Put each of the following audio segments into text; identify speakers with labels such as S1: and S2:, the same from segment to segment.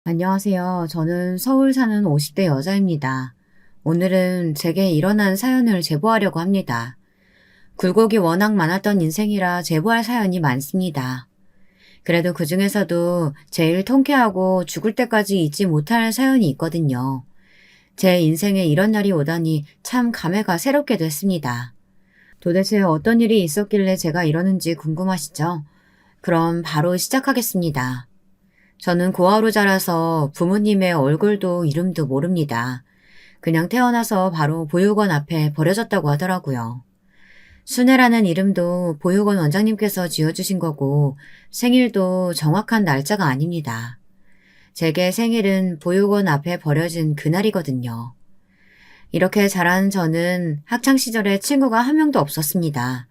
S1: 안녕하세요. 저는 서울 사는 50대 여자입니다. 오늘은 제게 일어난 사연을 제보하려고 합니다. 굴곡이 워낙 많았던 인생이라 제보할 사연이 많습니다. 그래도 그 중에서도 제일 통쾌하고 죽을 때까지 잊지 못할 사연이 있거든요. 제 인생에 이런 날이 오다니 참 감회가 새롭게도 했습니다. 도대체 어떤 일이 있었길래 제가 이러는지 궁금하시죠? 그럼 바로 시작하겠습니다. 저는 고아로 자라서 부모님의 얼굴도 이름도 모릅니다. 그냥 태어나서 바로 보육원 앞에 버려졌다고 하더라고요. 순애라는 이름도 보육원 원장님께서 지어주신 거고 생일도 정확한 날짜가 아닙니다. 제게 생일은 보육원 앞에 버려진 그날이거든요. 이렇게 자란 저는 학창시절에 친구가 한 명도 없었습니다.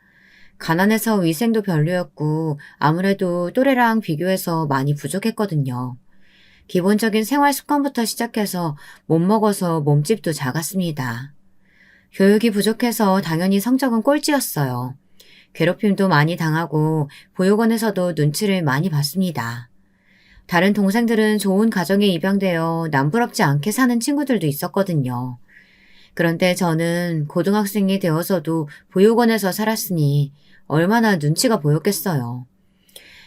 S1: 가난해서 위생도 별로였고 아무래도 또래랑 비교해서 많이 부족했거든요. 기본적인 생활 습관부터 시작해서 못 먹어서 몸집도 작았습니다. 교육이 부족해서 당연히 성적은 꼴찌였어요. 괴롭힘도 많이 당하고 보육원에서도 눈치를 많이 봤습니다. 다른 동생들은 좋은 가정에 입양되어 남부럽지 않게 사는 친구들도 있었거든요. 그런데 저는 고등학생이 되어서도 보육원에서 살았으니 얼마나 눈치가 보였겠어요.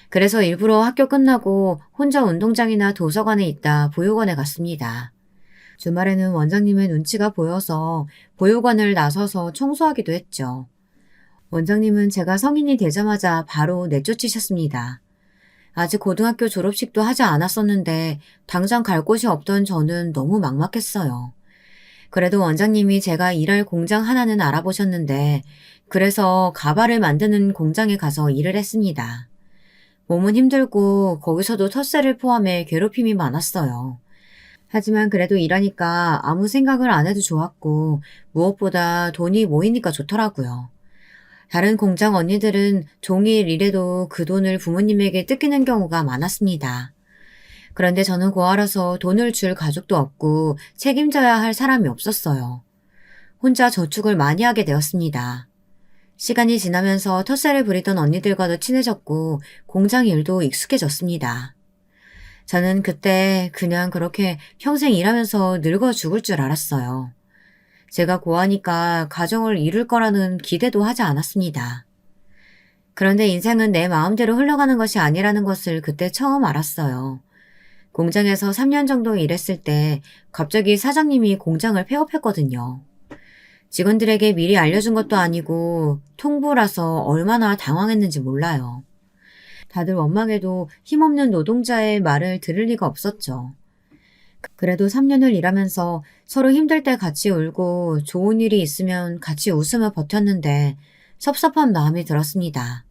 S1: 그래서 일부러 학교 끝나고 혼자 운동장이나 도서관에 있다 보육원에 갔습니다. 주말에는 원장님의 눈치가 보여서 보육원을 나서서 청소하기도 했죠. 원장님은 제가 성인이 되자마자 바로 내쫓으셨습니다. 아직 고등학교 졸업식도 하지 않았었는데 당장 갈 곳이 없던 저는 너무 막막했어요. 그래도 원장님이 제가 일할 공장 하나는 알아보셨는데 그래서 가발을 만드는 공장에 가서 일을 했습니다. 몸은 힘들고 거기서도 텃세를 포함해 괴롭힘이 많았어요. 하지만 그래도 일하니까 아무 생각을 안 해도 좋았고 무엇보다 돈이 모이니까 좋더라고요. 다른 공장 언니들은 종일 일해도 그 돈을 부모님에게 뜯기는 경우가 많았습니다. 그런데 저는 고아라서 돈을 줄 가족도 없고 책임져야 할 사람이 없었어요. 혼자 저축을 많이 하게 되었습니다. 시간이 지나면서 텃세를 부리던 언니들과도 친해졌고 공장 일도 익숙해졌습니다. 저는 그때 그냥 그렇게 평생 일하면서 늙어 죽을 줄 알았어요. 제가 고아니까 가정을 이룰 거라는 기대도 하지 않았습니다. 그런데 인생은 내 마음대로 흘러가는 것이 아니라는 것을 그때 처음 알았어요. 공장에서 3년 정도 일했을 때 갑자기 사장님이 공장을 폐업했거든요. 직원들에게 미리 알려준 것도 아니고 통보라서 얼마나 당황했는지 몰라요. 다들 원망해도 힘없는 노동자의 말을 들을 리가 없었죠. 그래도 3년을 일하면서 서로 힘들 때 같이 울고 좋은 일이 있으면 같이 웃으며 버텼는데 섭섭한 마음이 들었습니다.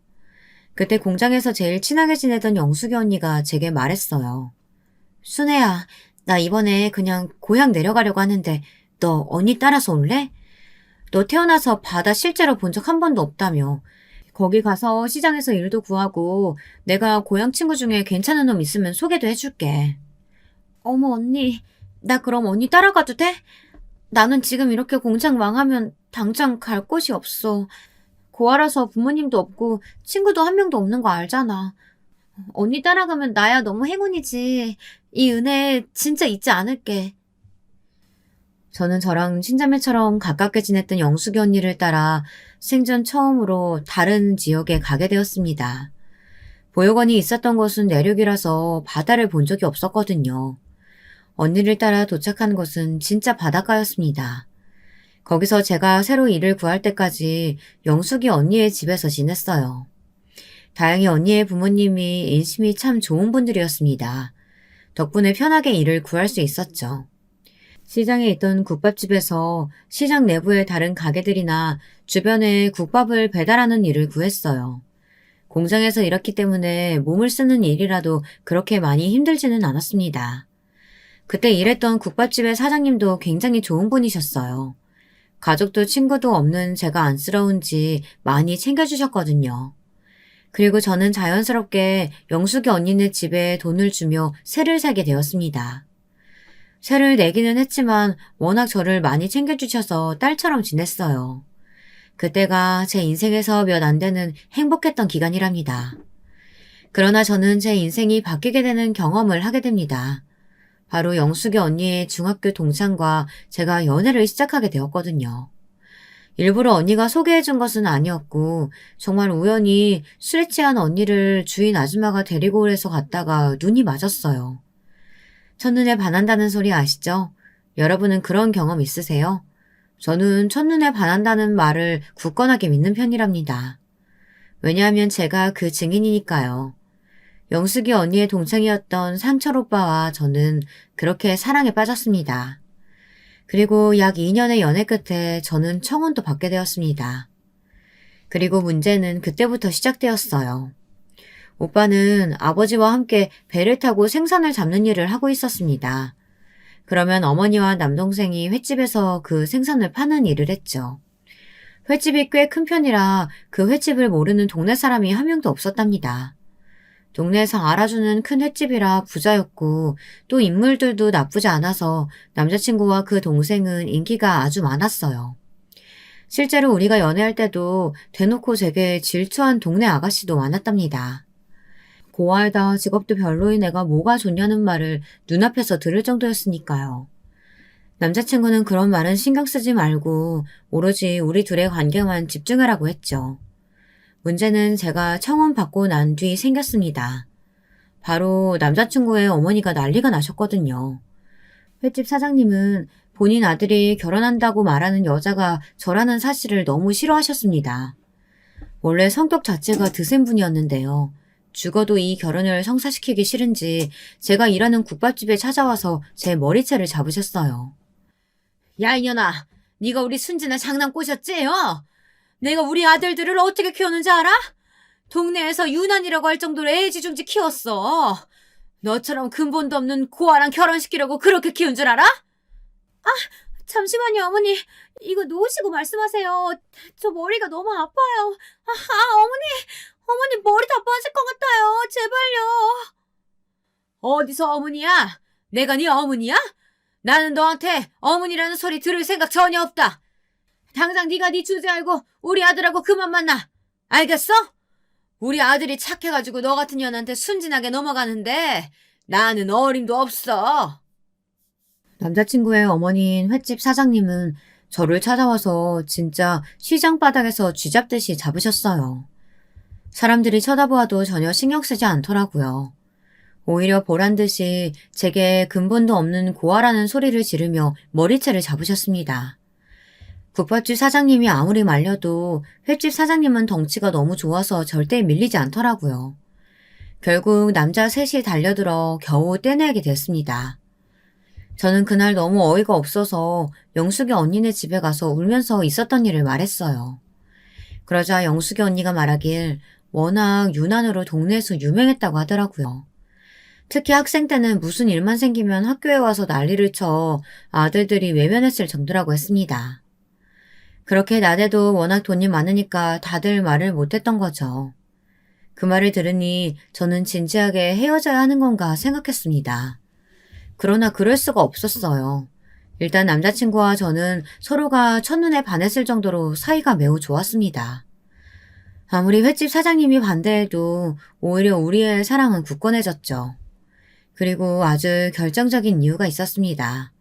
S1: 그때 공장에서 제일 친하게 지내던 영숙이 언니가 제게 말했어요. 순애야, 나 이번에 그냥 고향 내려가려고 하는데 너 언니 따라서 올래? 너 태어나서 바다 실제로 본 적 한 번도 없다며. 거기 가서 시장에서 일도 구하고 내가 고향 친구 중에 괜찮은 놈 있으면 소개도 해줄게. 어머 언니, 나 그럼 언니 따라가도 돼? 나는 지금 이렇게 공장 망하면 당장 갈 곳이 없어. 고아라서 부모님도 없고 친구도 한 명도 없는 거 알잖아. 언니 따라가면 나야 너무 행운이지. 이 은혜 진짜 잊지 않을게. 저는 저랑 친자매처럼 가깝게 지냈던 영숙이 언니를 따라 생전 처음으로 다른 지역에 가게 되었습니다. 보육원이 있었던 곳은 내륙이라서 바다를 본 적이 없었거든요. 언니를 따라 도착한 곳은 진짜 바닷가였습니다. 거기서 제가 새로 일을 구할 때까지 영숙이 언니의 집에서 지냈어요. 다행히 언니의 부모님이 인심이 참 좋은 분들이었습니다. 덕분에 편하게 일을 구할 수 있었죠. 시장에 있던 국밥집에서 시장 내부의 다른 가게들이나 주변에 국밥을 배달하는 일을 구했어요. 공장에서 일했기 때문에 몸을 쓰는 일이라도 그렇게 많이 힘들지는 않았습니다. 그때 일했던 국밥집의 사장님도 굉장히 좋은 분이셨어요. 가족도 친구도 없는 제가 안쓰러운지 많이 챙겨주셨거든요. 그리고 저는 자연스럽게 영숙이 언니네 집에 돈을 주며 새를 사게 되었습니다. 새를 내기는 했지만 워낙 저를 많이 챙겨주셔서 딸처럼 지냈어요. 그때가 제 인생에서 몇 안 되는 행복했던 기간이랍니다. 그러나 저는 제 인생이 바뀌게 되는 경험을 하게 됩니다. 바로 영숙이 언니의 중학교 동창과 제가 연애를 시작하게 되었거든요. 일부러 언니가 소개해준 것은 아니었고 정말 우연히 술에 취한 언니를 주인 아줌마가 데리고 오래서 갔다가 눈이 맞았어요. 첫눈에 반한다는 소리 아시죠? 여러분은 그런 경험 있으세요? 저는 첫눈에 반한다는 말을 굳건하게 믿는 편이랍니다. 왜냐하면 제가 그 증인이니까요. 영숙이 언니의 동창이었던 상철 오빠와 저는 그렇게 사랑에 빠졌습니다. 그리고 약 2년의 연애 끝에 저는 청혼도 받게 되었습니다. 그리고 문제는 그때부터 시작되었어요. 오빠는 아버지와 함께 배를 타고 생선을 잡는 일을 하고 있었습니다. 그러면 어머니와 남동생이 횟집에서 그 생선을 파는 일을 했죠. 횟집이 꽤 큰 편이라 그 횟집을 모르는 동네 사람이 한 명도 없었답니다. 동네에서 알아주는 큰 횟집이라 부자였고 또 인물들도 나쁘지 않아서 남자친구와 그 동생은 인기가 아주 많았어요. 실제로 우리가 연애할 때도 대놓고 제게 질투한 동네 아가씨도 많았답니다. 고아에다 직업도 별로인 애가 뭐가 좋냐는 말을 눈앞에서 들을 정도였으니까요. 남자친구는 그런 말은 신경 쓰지 말고 오로지 우리 둘의 관계만 집중하라고 했죠. 문제는 제가 청혼 받고 난 뒤 생겼습니다. 바로 남자친구의 어머니가 난리가 나셨거든요. 횟집 사장님은 본인 아들이 결혼한다고 말하는 여자가 저라는 사실을 너무 싫어하셨습니다. 원래 성격 자체가 드센 분이었는데요. 죽어도 이 결혼을 성사시키기 싫은지 제가 일하는 국밥집에 찾아와서 제 머리채를 잡으셨어요. 야 이년아, 네가 우리 순진아 장난 꼬셨지? 내가 우리 아들들을 어떻게 키웠는지 알아? 동네에서 유난이라고 할 정도로 애지중지 키웠어. 너처럼 근본도 없는 고아랑 결혼시키려고 그렇게 키운 줄 알아?
S2: 잠시만요, 어머니. 이거 놓으시고 말씀하세요. 저 머리가 너무 아파요. 어머니 머리 다 빠질 것 같아요. 제발요.
S1: 어디서 어머니야? 내가 네 어머니야? 나는 너한테 어머니라는 소리 들을 생각 전혀 없다. 당장 네가 네 주제 알고 우리 아들하고 그만 만나. 알겠어? 우리 아들이 착해가지고 너 같은 년한테 순진하게 넘어가는데 나는 어림도 없어. 남자친구의 어머니인 횟집 사장님은 저를 찾아와서 진짜 시장 바닥에서 쥐잡듯이 잡으셨어요. 사람들이 쳐다보아도 전혀 신경 쓰지 않더라고요. 오히려 보란듯이 제게 근본도 없는 고아라는 소리를 지르며 머리채를 잡으셨습니다. 국밥집 사장님이 아무리 말려도 횟집 사장님은 덩치가 너무 좋아서 절대 밀리지 않더라고요. 결국 남자 셋이 달려들어 겨우 떼내게 됐습니다. 저는 그날 너무 어이가 없어서 영숙이 언니네 집에 가서 울면서 있었던 일을 말했어요. 그러자 영숙이 언니가 말하길 워낙 유난으로 동네에서 유명했다고 하더라고요. 특히 학생 때는 무슨 일만 생기면 학교에 와서 난리를 쳐 아들들이 외면했을 정도라고 했습니다. 그렇게 나대도 워낙 돈이 많으니까 다들 말을 못했던 거죠. 그 말을 들으니 저는 진지하게 헤어져야 하는 건가 생각했습니다. 그러나 그럴 수가 없었어요. 일단 남자친구와 저는 서로가 첫눈에 반했을 정도로 사이가 매우 좋았습니다. 아무리 횟집 사장님이 반대해도 오히려 우리의 사랑은 굳건해졌죠. 그리고 아주 결정적인 이유가 있었습니다.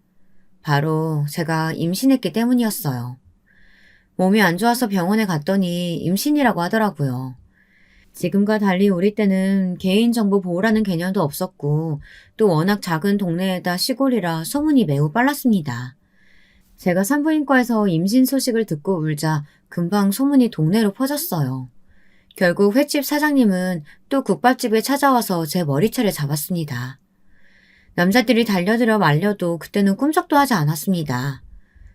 S1: 바로 제가 임신했기 때문이었어요. 몸이 안 좋아서 병원에 갔더니 임신이라고 하더라고요. 지금과 달리 우리 때는 개인정보 보호라는 개념도 없었고 또 워낙 작은 동네에다 시골이라 소문이 매우 빨랐습니다. 제가 산부인과에서 임신 소식을 듣고 울자 금방 소문이 동네로 퍼졌어요. 결국 횟집 사장님은 또 국밥집에 찾아와서 제 머리채를 잡았습니다. 남자들이 달려들어 말려도 그때는 꿈쩍도 하지 않았습니다.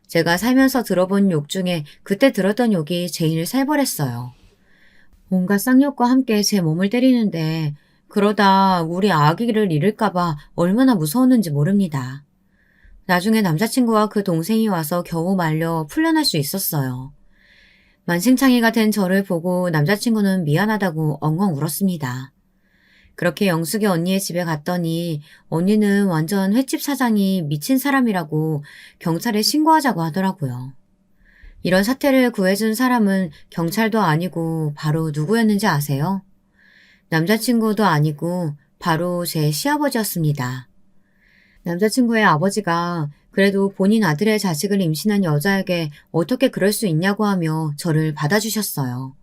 S1: 제가 살면서 들어본 욕 중에 그때 들었던 욕이 제일 살벌했어요. 온갖 쌍욕과 함께 제 몸을 때리는데 그러다 우리 아기를 잃을까봐 얼마나 무서웠는지 모릅니다. 나중에 남자친구와 그 동생이 와서 겨우 말려 풀려날 수 있었어요. 만신창이가 된 저를 보고 남자친구는 미안하다고 엉엉 울었습니다. 그렇게 영숙이 언니의 집에 갔더니 언니는 완전 횟집 사장이 미친 사람이라고 경찰에 신고하자고 하더라고요. 이런 사태를 구해준 사람은 경찰도 아니고 바로 누구였는지 아세요? 남자친구도 아니고 바로 제 시아버지였습니다. 남자친구의 아버지가 그래도 본인 아들의 자식을 임신한 여자에게 어떻게 그럴 수 있냐고 하며 저를 받아주셨어요.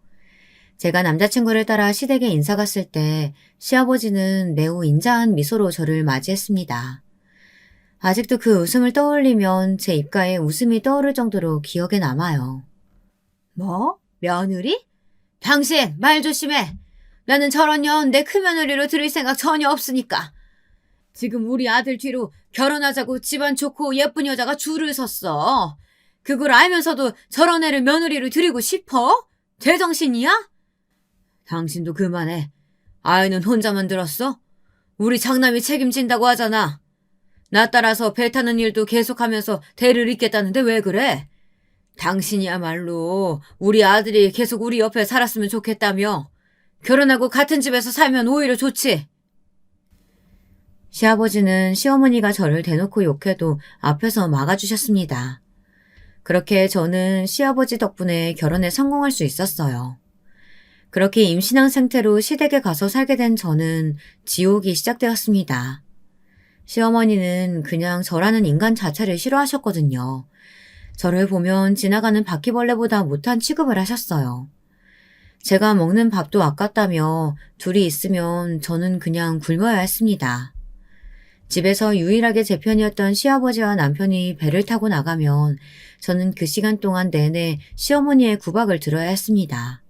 S1: 제가 남자친구를 따라 시댁에 인사 갔을 때 시아버지는 매우 인자한 미소로 저를 맞이했습니다. 아직도 그 웃음을 떠올리면 제 입가에 웃음이 떠오를 정도로 기억에 남아요. 뭐? 며느리? 당신 말 조심해. 나는 저런 년 내 큰며느리로 들일 생각 전혀 없으니까. 지금 우리 아들 뒤로 결혼하자고 집안 좋고 예쁜 여자가 줄을 섰어. 그걸 알면서도 저런 애를 며느리로 들이고 싶어? 제정신이야? 당신도 그만해. 아이는 혼자만 들었어? 우리 장남이 책임진다고 하잖아. 나 따라서 배 타는 일도 계속하면서 대를 잇겠다는데 왜 그래? 당신이야말로 우리 아들이 계속 우리 옆에 살았으면 좋겠다며. 결혼하고 같은 집에서 살면 오히려 좋지. 시아버지는 시어머니가 저를 대놓고 욕해도 앞에서 막아주셨습니다. 그렇게 저는 시아버지 덕분에 결혼에 성공할 수 있었어요. 그렇게 임신한 상태로 시댁에 가서 살게 된 저는 지옥이 시작되었습니다. 시어머니는 그냥 저라는 인간 자체를 싫어하셨거든요. 저를 보면 지나가는 바퀴벌레보다 못한 취급을 하셨어요. 제가 먹는 밥도 아깝다며 둘이 있으면 저는 그냥 굶어야 했습니다. 집에서 유일하게 제 편이었던 시아버지와 남편이 배를 타고 나가면 저는 그 시간 동안 내내 시어머니의 구박을 들어야 했습니다.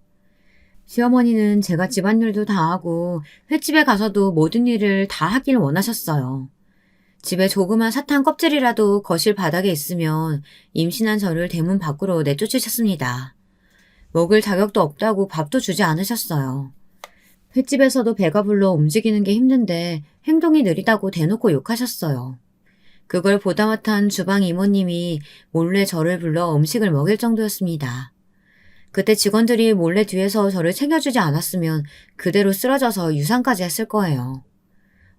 S1: 시어머니는 제가 집안일도 다 하고 횟집에 가서도 모든 일을 다 하길 원하셨어요. 집에 조그만 사탕 껍질이라도 거실 바닥에 있으면 임신한 저를 대문 밖으로 내쫓으셨습니다. 먹을 자격도 없다고 밥도 주지 않으셨어요. 횟집에서도 배가 불러 움직이는 게 힘든데 행동이 느리다고 대놓고 욕하셨어요. 그걸 보다 못한 주방 이모님이 몰래 저를 불러 음식을 먹일 정도였습니다. 그때 직원들이 몰래 뒤에서 저를 챙겨주지 않았으면 그대로 쓰러져서 유산까지 했을 거예요.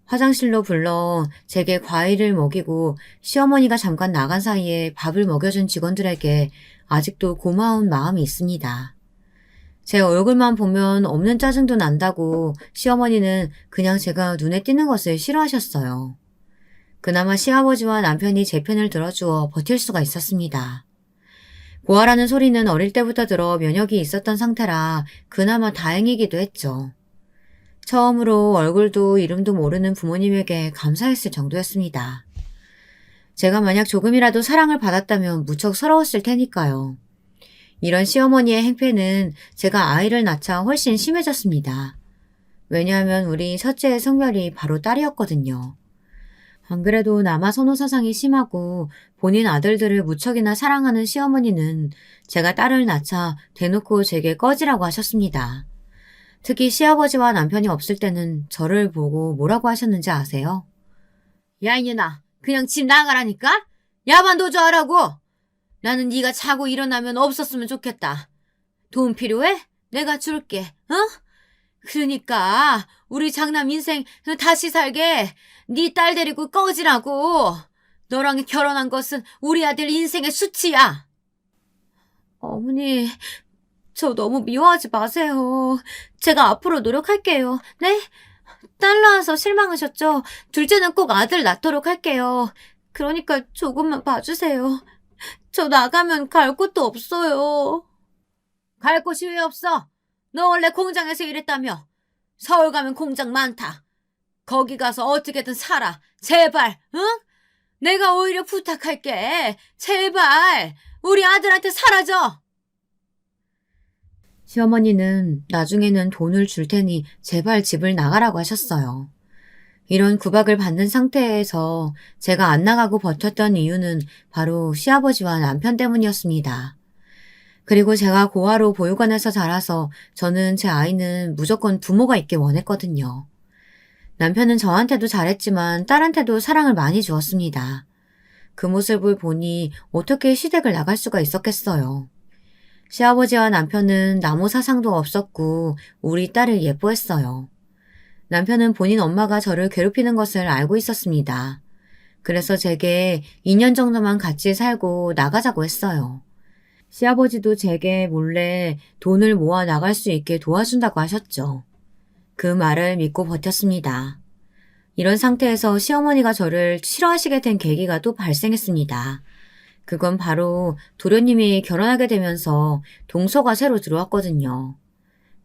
S1: 화장실로 불러 제게 과일을 먹이고 시어머니가 잠깐 나간 사이에 밥을 먹여준 직원들에게 아직도 고마운 마음이 있습니다. 제 얼굴만 보면 없는 짜증도 난다고 시어머니는 그냥 제가 눈에 띄는 것을 싫어하셨어요. 그나마 시아버지와 남편이 제 편을 들어주어 버틸 수가 있었습니다. 고아라는 소리는 어릴 때부터 들어 면역이 있었던 상태라 그나마 다행이기도 했죠. 처음으로 얼굴도 이름도 모르는 부모님에게 감사했을 정도였습니다. 제가 만약 조금이라도 사랑을 받았다면 무척 서러웠을 테니까요. 이런 시어머니의 행패는 제가 아이를 낳자 훨씬 심해졌습니다. 왜냐하면 우리 첫째의 성별이 바로 딸이었거든요. 안 그래도 남아 선호 사상이 심하고 본인 아들들을 무척이나 사랑하는 시어머니는 제가 딸을 낳자 대놓고 제게 꺼지라고 하셨습니다. 특히 시아버지와 남편이 없을 때는 저를 보고 뭐라고 하셨는지 아세요? 야 이년아, 그냥 집 나가라니까? 야만 도주하라고! 나는 네가 자고 일어나면 없었으면 좋겠다. 돈 필요해? 내가 줄게, 어? 그러니까 우리 장남 인생 다시 살게 네 딸 데리고 꺼지라고. 너랑 결혼한 것은 우리 아들 인생의 수치야. 어머니, 저 너무 미워하지 마세요. 제가 앞으로 노력할게요. 네? 딸 낳아서 실망하셨죠? 둘째는 꼭 아들 낳도록 할게요. 그러니까 조금만 봐주세요. 저 나가면 갈 곳도 없어요. 갈 곳이 왜 없어? 너 원래 공장에서 일했다며. 서울 가면 공장 많다. 거기 가서 어떻게든 살아. 제발, 응? 내가 오히려 부탁할게. 제발, 우리 아들한테 사라져. 시어머니는 나중에는 돈을 줄 테니 제발 집을 나가라고 하셨어요. 이런 구박을 받는 상태에서 제가 안 나가고 버텼던 이유는 바로 시아버지와 남편 때문이었습니다. 그리고 제가 고아로 보육원에서 자라서 저는 제 아이는 무조건 부모가 있길 원했거든요. 남편은 저한테도 잘했지만 딸한테도 사랑을 많이 주었습니다. 그 모습을 보니 어떻게 시댁을 나갈 수가 있었겠어요. 시아버지와 남편은 나무 사상도 없었고 우리 딸을 예뻐했어요. 남편은 본인 엄마가 저를 괴롭히는 것을 알고 있었습니다. 그래서 제게 2년 정도만 같이 살고 나가자고 했어요. 시아버지도 제게 몰래 돈을 모아 나갈 수 있게 도와준다고 하셨죠. 그 말을 믿고 버텼습니다. 이런 상태에서 시어머니가 저를 싫어하시게 된 계기가 또 발생했습니다. 그건 바로 도련님이 결혼하게 되면서 동서가 새로 들어왔거든요.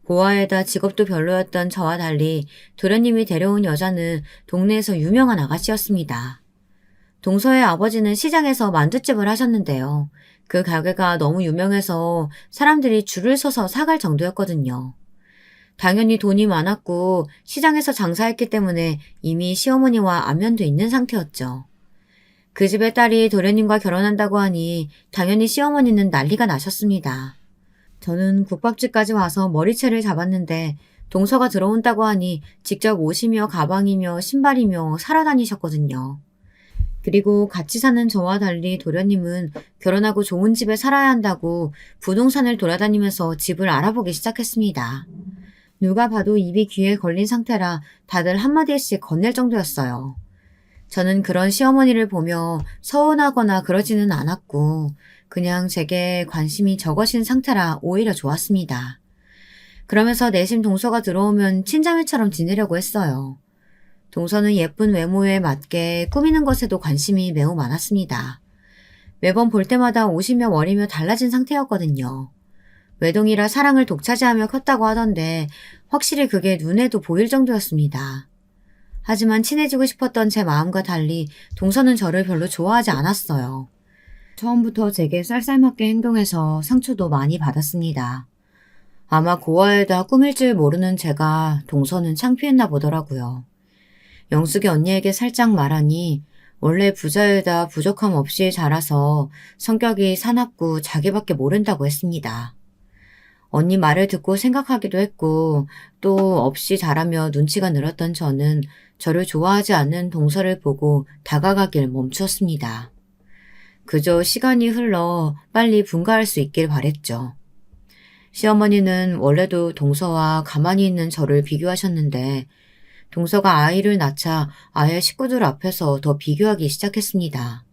S1: 고아에다 직업도 별로였던 저와 달리 도련님이 데려온 여자는 동네에서 유명한 아가씨였습니다. 동서의 아버지는 시장에서 만두집을 하셨는데요. 그 가게가 너무 유명해서 사람들이 줄을 서서 사갈 정도였거든요. 당연히 돈이 많았고 시장에서 장사했기 때문에 이미 시어머니와 안면도 있는 상태였죠. 그 집의 딸이 도련님과 결혼한다고 하니 당연히 시어머니는 난리가 나셨습니다. 저는 국밥집까지 와서 머리채를 잡았는데 동서가 들어온다고 하니 직접 옷이며 가방이며 신발이며 사러 다니셨거든요. 그리고 같이 사는 저와 달리 도련님은 결혼하고 좋은 집에 살아야 한다고 부동산을 돌아다니면서 집을 알아보기 시작했습니다. 누가 봐도 입이 귀에 걸린 상태라 다들 한마디씩 건넬 정도였어요. 저는 그런 시어머니를 보며 서운하거나 그러지는 않았고 그냥 제게 관심이 적으신 상태라 오히려 좋았습니다. 그러면서 내심 동서가 들어오면 친자매처럼 지내려고 했어요. 동서는 예쁜 외모에 맞게 꾸미는 것에도 관심이 매우 많았습니다. 매번 볼 때마다 옷이며 머리며 달라진 상태였거든요. 외동이라 사랑을 독차지하며 컸다고 하던데 확실히 그게 눈에도 보일 정도였습니다. 하지만 친해지고 싶었던 제 마음과 달리 동서는 저를 별로 좋아하지 않았어요. 처음부터 제게 쌀쌀맞게 행동해서 상처도 많이 받았습니다. 아마 고아에다 꾸밀 줄 모르는 제가 동서는 창피했나 보더라고요. 영숙이 언니에게 살짝 말하니 원래 부자에다 부족함 없이 자라서 성격이 사납고 자기밖에 모른다고 했습니다. 언니 말을 듣고 생각하기도 했고 또 없이 자라며 눈치가 늘었던 저는 저를 좋아하지 않는 동서를 보고 다가가길 멈추었습니다. 그저 시간이 흘러 빨리 분가할 수 있길 바랬죠. 시어머니는 원래도 동서와 가만히 있는 저를 비교하셨는데 동서가 아이를 낳자 아예 식구들 앞에서 더 비교하기 시작했습니다.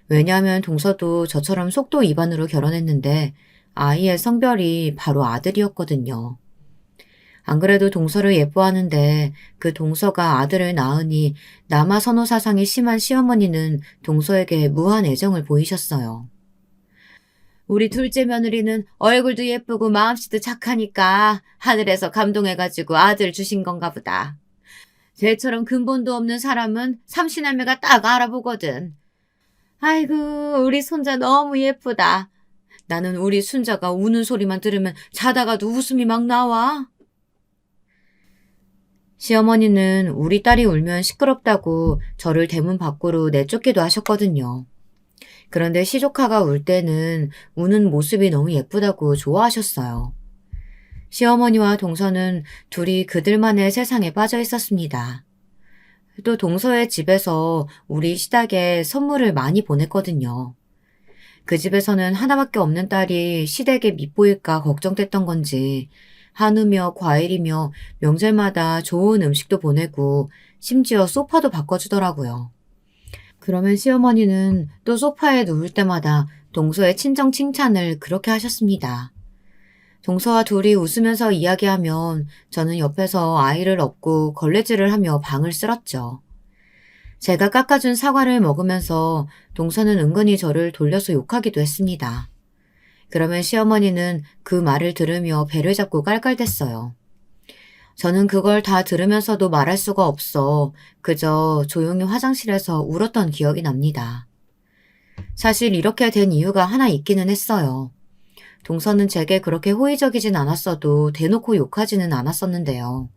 S1: 왜냐하면 동서도 저처럼 속도 위반으로 결혼했는데 아이의 성별이 바로 아들이었거든요. 안 그래도 동서를 예뻐하는데 그 동서가 아들을 낳으니 남아 선호 사상이 심한 시어머니는 동서에게 무한 애정을 보이셨어요. 우리 둘째 며느리는 얼굴도 예쁘고 마음씨도 착하니까 하늘에서 감동해가지고 아들 주신 건가 보다. 쟤처럼 근본도 없는 사람은 삼시남매가 딱 알아보거든. 아이고 우리 손자 너무 예쁘다. 나는 우리 순자가 우는 소리만 들으면 자다가도 웃음이 막 나와. 시어머니는 우리 딸이 울면 시끄럽다고 저를 대문 밖으로 내쫓기도 하셨거든요. 그런데 시조카가 울 때는 우는 모습이 너무 예쁘다고 좋아하셨어요. 시어머니와 동서는 둘이 그들만의 세상에 빠져 있었습니다. 또 동서의 집에서 우리 시댁에 선물을 많이 보냈거든요. 그 집에서는 하나밖에 없는 딸이 시댁에 밉보일까 걱정됐던 건지 한우며 과일이며 명절마다 좋은 음식도 보내고 심지어 소파도 바꿔주더라고요. 그러면 시어머니는 또 소파에 누울 때마다 동서의 친정 칭찬을 그렇게 하셨습니다. 동서와 둘이 웃으면서 이야기하면 저는 옆에서 아이를 업고 걸레질을 하며 방을 쓸었죠. 제가 깎아준 사과를 먹으면서 동서는 은근히 저를 돌려서 욕하기도 했습니다. 그러면 시어머니는 그 말을 들으며 배를 잡고 깔깔댔어요. 저는 그걸 다 들으면서도 말할 수가 없어 그저 조용히 화장실에서 울었던 기억이 납니다. 사실 이렇게 된 이유가 하나 있기는 했어요. 동서는 제게 그렇게 호의적이진 않았어도 대놓고 욕하지는 않았었는데요.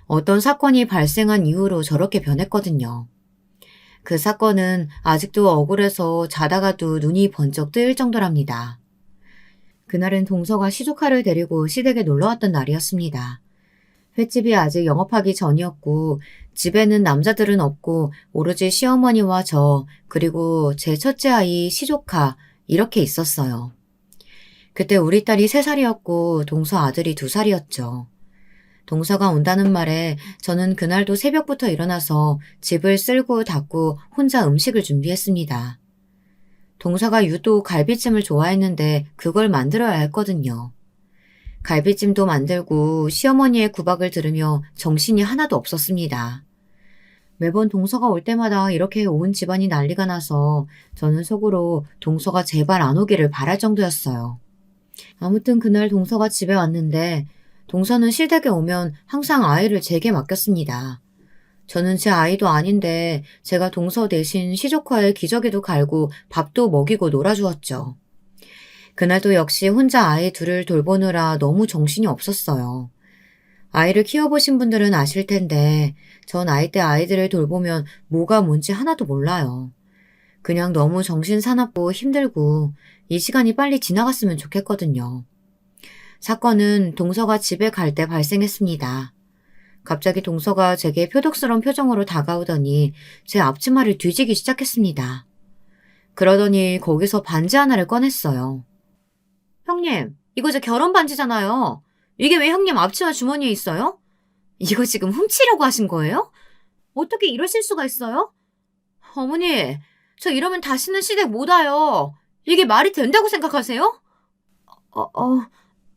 S1: 어떤 사건이 발생한 이후로 저렇게 변했거든요. 그 사건은 아직도 억울해서 자다가도 눈이 번쩍 뜨일 정도랍니다. 그날은 동서가 시조카를 데리고 시댁에 놀러왔던 날이었습니다. 횟집이 아직 영업하기 전이었고 집에는 남자들은 없고 오로지 시어머니와 저 그리고 제 첫째 아이 시조카 이렇게 있었어요. 그때 우리 딸이 3살이었고 동서 아들이 2살이었죠. 동서가 온다는 말에 저는 그날도 새벽부터 일어나서 집을 쓸고 닦고 혼자 음식을 준비했습니다. 동서가 유독 갈비찜을 좋아했는데 그걸 만들어야 했거든요. 갈비찜도 만들고 시어머니의 구박을 들으며 정신이 하나도 없었습니다. 매번 동서가 올 때마다 이렇게 온 집안이 난리가 나서 저는 속으로 동서가 제발 안 오기를 바랄 정도였어요. 아무튼 그날 동서가 집에 왔는데 동서는 시댁에 오면 항상 아이를 제게 맡겼습니다. 저는 제 아이도 아닌데 제가 동서 대신 시조카에 기저귀도 갈고 밥도 먹이고 놀아주었죠. 그날도 역시 혼자 아이 둘을 돌보느라 너무 정신이 없었어요. 아이를 키워보신 분들은 아실 텐데 전 아이 때 아이들을 돌보면 뭐가 뭔지 하나도 몰라요. 그냥 너무 정신사납고 힘들고 이 시간이 빨리 지나갔으면 좋겠거든요. 사건은 동서가 집에 갈 때 발생했습니다. 갑자기 동서가 제게 표독스러운 표정으로 다가오더니 제 앞치마를 뒤지기 시작했습니다. 그러더니 거기서 반지 하나를 꺼냈어요. 형님, 이거 제 결혼 반지잖아요. 이게 왜 형님 앞치마 주머니에 있어요? 이거 지금 훔치려고 하신 거예요? 어떻게 이러실 수가 있어요? 어머니, 저 이러면 다시는 시댁 못 와요. 이게 말이 된다고 생각하세요? 어, 어,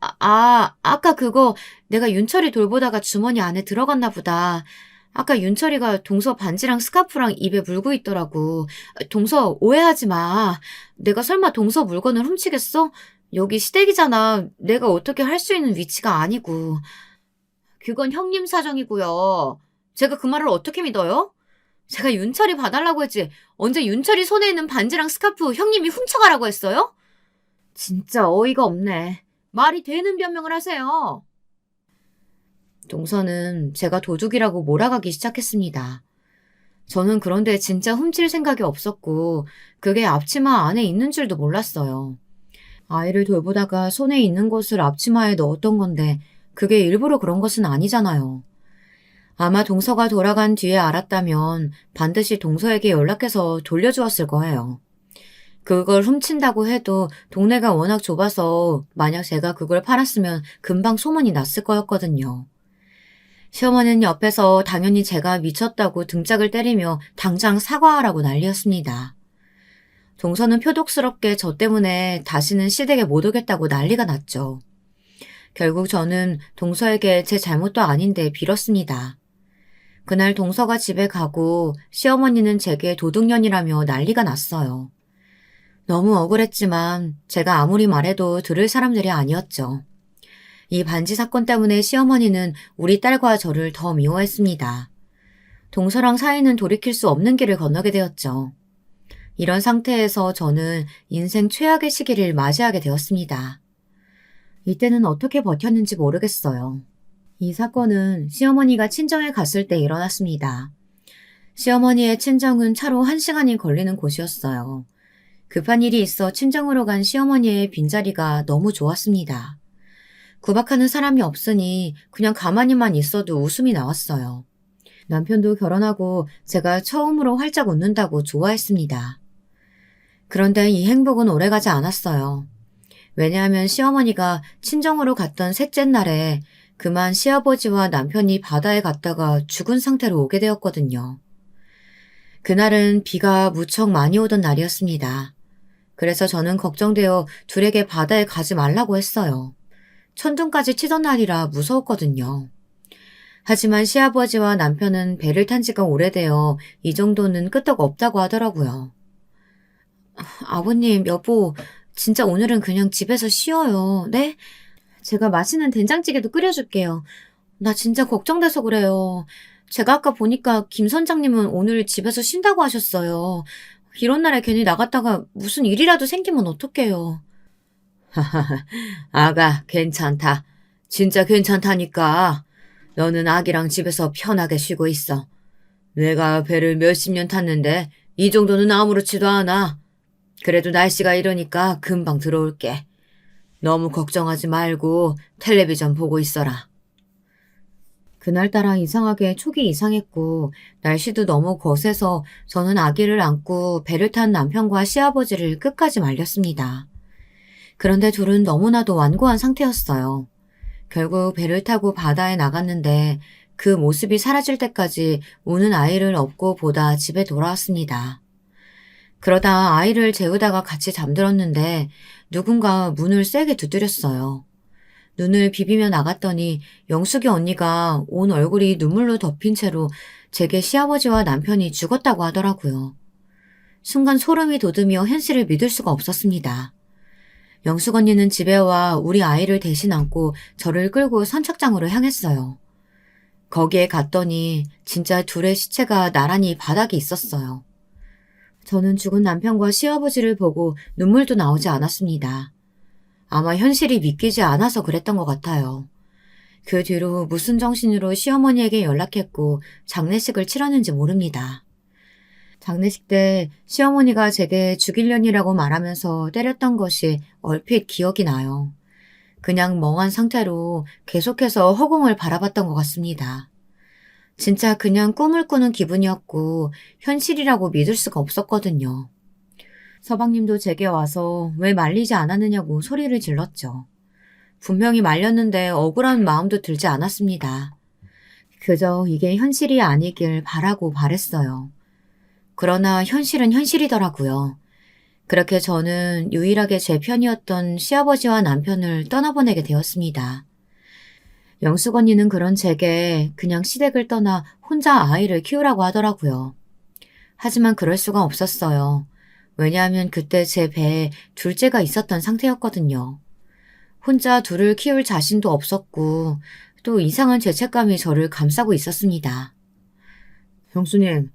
S1: 아까 그거 내가 윤철이 돌보다가 주머니 안에 들어갔나 보다. 아까 윤철이가 동서 반지랑 스카프랑 입에 물고 있더라고. 동서 오해하지 마. 내가 설마 동서 물건을 훔치겠어? 여기 시댁이잖아. 내가 어떻게 할 수 있는 위치가 아니고. 그건 형님 사정이고요. 제가 그 말을 어떻게 믿어요? 제가 윤철이 봐달라고 했지. 언제 윤철이 손에 있는 반지랑 스카프 형님이 훔쳐가라고 했어요? 진짜 어이가 없네. 말이 되는 변명을 하세요. 동서는 제가 도둑이라고 몰아가기 시작했습니다. 저는 그런데 진짜 훔칠 생각이 없었고 그게 앞치마 안에 있는 줄도 몰랐어요. 아이를 돌보다가 손에 있는 것을 앞치마에 넣었던 건데 그게 일부러 그런 것은 아니잖아요. 아마 동서가 돌아간 뒤에 알았다면 반드시 동서에게 연락해서 돌려주었을 거예요. 그걸 훔친다고 해도 동네가 워낙 좁아서 만약 제가 그걸 팔았으면 금방 소문이 났을 거였거든요. 시어머니는 옆에서 당연히 제가 미쳤다고 등짝을 때리며 당장 사과하라고 난리였습니다. 동서는 표독스럽게 저 때문에 다시는 시댁에 못 오겠다고 난리가 났죠. 결국 저는 동서에게 제 잘못도 아닌데 빌었습니다. 그날 동서가 집에 가고 시어머니는 제게 도둑년이라며 난리가 났어요. 너무 억울했지만 제가 아무리 말해도 들을 사람들이 아니었죠. 이 반지 사건 때문에 시어머니는 우리 딸과 저를 더 미워했습니다. 동서랑 사이는 돌이킬 수 없는 길을 건너게 되었죠. 이런 상태에서 저는 인생 최악의 시기를 맞이하게 되었습니다. 이때는 어떻게 버텼는지 모르겠어요. 이 사건은 시어머니가 친정에 갔을 때 일어났습니다. 시어머니의 친정은 차로 1시간이 걸리는 곳이었어요. 급한 일이 있어 친정으로 간 시어머니의 빈자리가 너무 좋았습니다. 구박하는 사람이 없으니 그냥 가만히만 있어도 웃음이 나왔어요. 남편도 결혼하고 제가 처음으로 활짝 웃는다고 좋아했습니다. 그런데 이 행복은 오래가지 않았어요. 왜냐하면 시어머니가 친정으로 갔던 셋째 날에 그만 시아버지와 남편이 바다에 갔다가 죽은 상태로 오게 되었거든요. 그날은 비가 무척 많이 오던 날이었습니다. 그래서 저는 걱정되어 둘에게 바다에 가지 말라고 했어요. 천둥까지 치던 날이라 무서웠거든요. 하지만 시아버지와 남편은 배를 탄 지가 오래되어 이 정도는 끄떡 없다고 하더라고요. 아버님, 여보, 진짜 오늘은 그냥 집에서 쉬어요. 네? 제가 맛있는 된장찌개도 끓여줄게요. 나 진짜 걱정돼서 그래요. 제가 아까 보니까 김 선장님은 오늘 집에서 쉰다고 하셨어요. 이런 날에 괜히 나갔다가 무슨 일이라도 생기면 어떡해요. 아가, 괜찮다. 진짜 괜찮다니까. 너는 아기랑 집에서 편하게 쉬고 있어. 내가 배를 몇십 년 탔는데 이 정도는 아무렇지도 않아. 그래도 날씨가 이러니까 금방 들어올게. 너무 걱정하지 말고 텔레비전 보고 있어라. 그날따라 이상하게 촉이 이상했고 날씨도 너무 거세서 저는 아기를 안고 배를 탄 남편과 시아버지를 끝까지 말렸습니다. 그런데 둘은 너무나도 완고한 상태였어요. 결국 배를 타고 바다에 나갔는데 그 모습이 사라질 때까지 우는 아이를 업고 보다 집에 돌아왔습니다. 그러다 아이를 재우다가 같이 잠들었는데 누군가 문을 세게 두드렸어요. 눈을 비비며 나갔더니 영숙이 언니가 온 얼굴이 눈물로 덮인 채로 제게 시아버지와 남편이 죽었다고 하더라고요. 순간 소름이 돋으며 현실을 믿을 수가 없었습니다. 영숙 언니는 집에 와 우리 아이를 대신 안고 저를 끌고 선착장으로 향했어요. 거기에 갔더니 진짜 둘의 시체가 나란히 바닥에 있었어요. 저는 죽은 남편과 시아버지를 보고 눈물도 나오지 않았습니다. 아마 현실이 믿기지 않아서 그랬던 것 같아요. 그 뒤로 무슨 정신으로 시어머니에게 연락했고 장례식을 치렀는지 모릅니다. 장례식 때 시어머니가 제게 죽일년이라고 말하면서 때렸던 것이 얼핏 기억이 나요. 그냥 멍한 상태로 계속해서 허공을 바라봤던 것 같습니다. 진짜 그냥 꿈을 꾸는 기분이었고 현실이라고 믿을 수가 없었거든요. 서방님도 제게 와서 왜 말리지 않았느냐고 소리를 질렀죠. 분명히 말렸는데 억울한 마음도 들지 않았습니다. 그저 이게 현실이 아니길 바라고 바랬어요. 그러나 현실은 현실이더라고요. 그렇게 저는 유일하게 제 편이었던 시아버지와 남편을 떠나보내게 되었습니다. 영숙 언니는 그런 제게 그냥 시댁을 떠나 혼자 아이를 키우라고 하더라고요. 하지만 그럴 수가 없었어요. 왜냐하면 그때 제 배에 둘째가 있었던 상태였거든요. 혼자 둘을 키울 자신도 없었고 또 이상한 죄책감이 저를 감싸고 있었습니다. 형수님,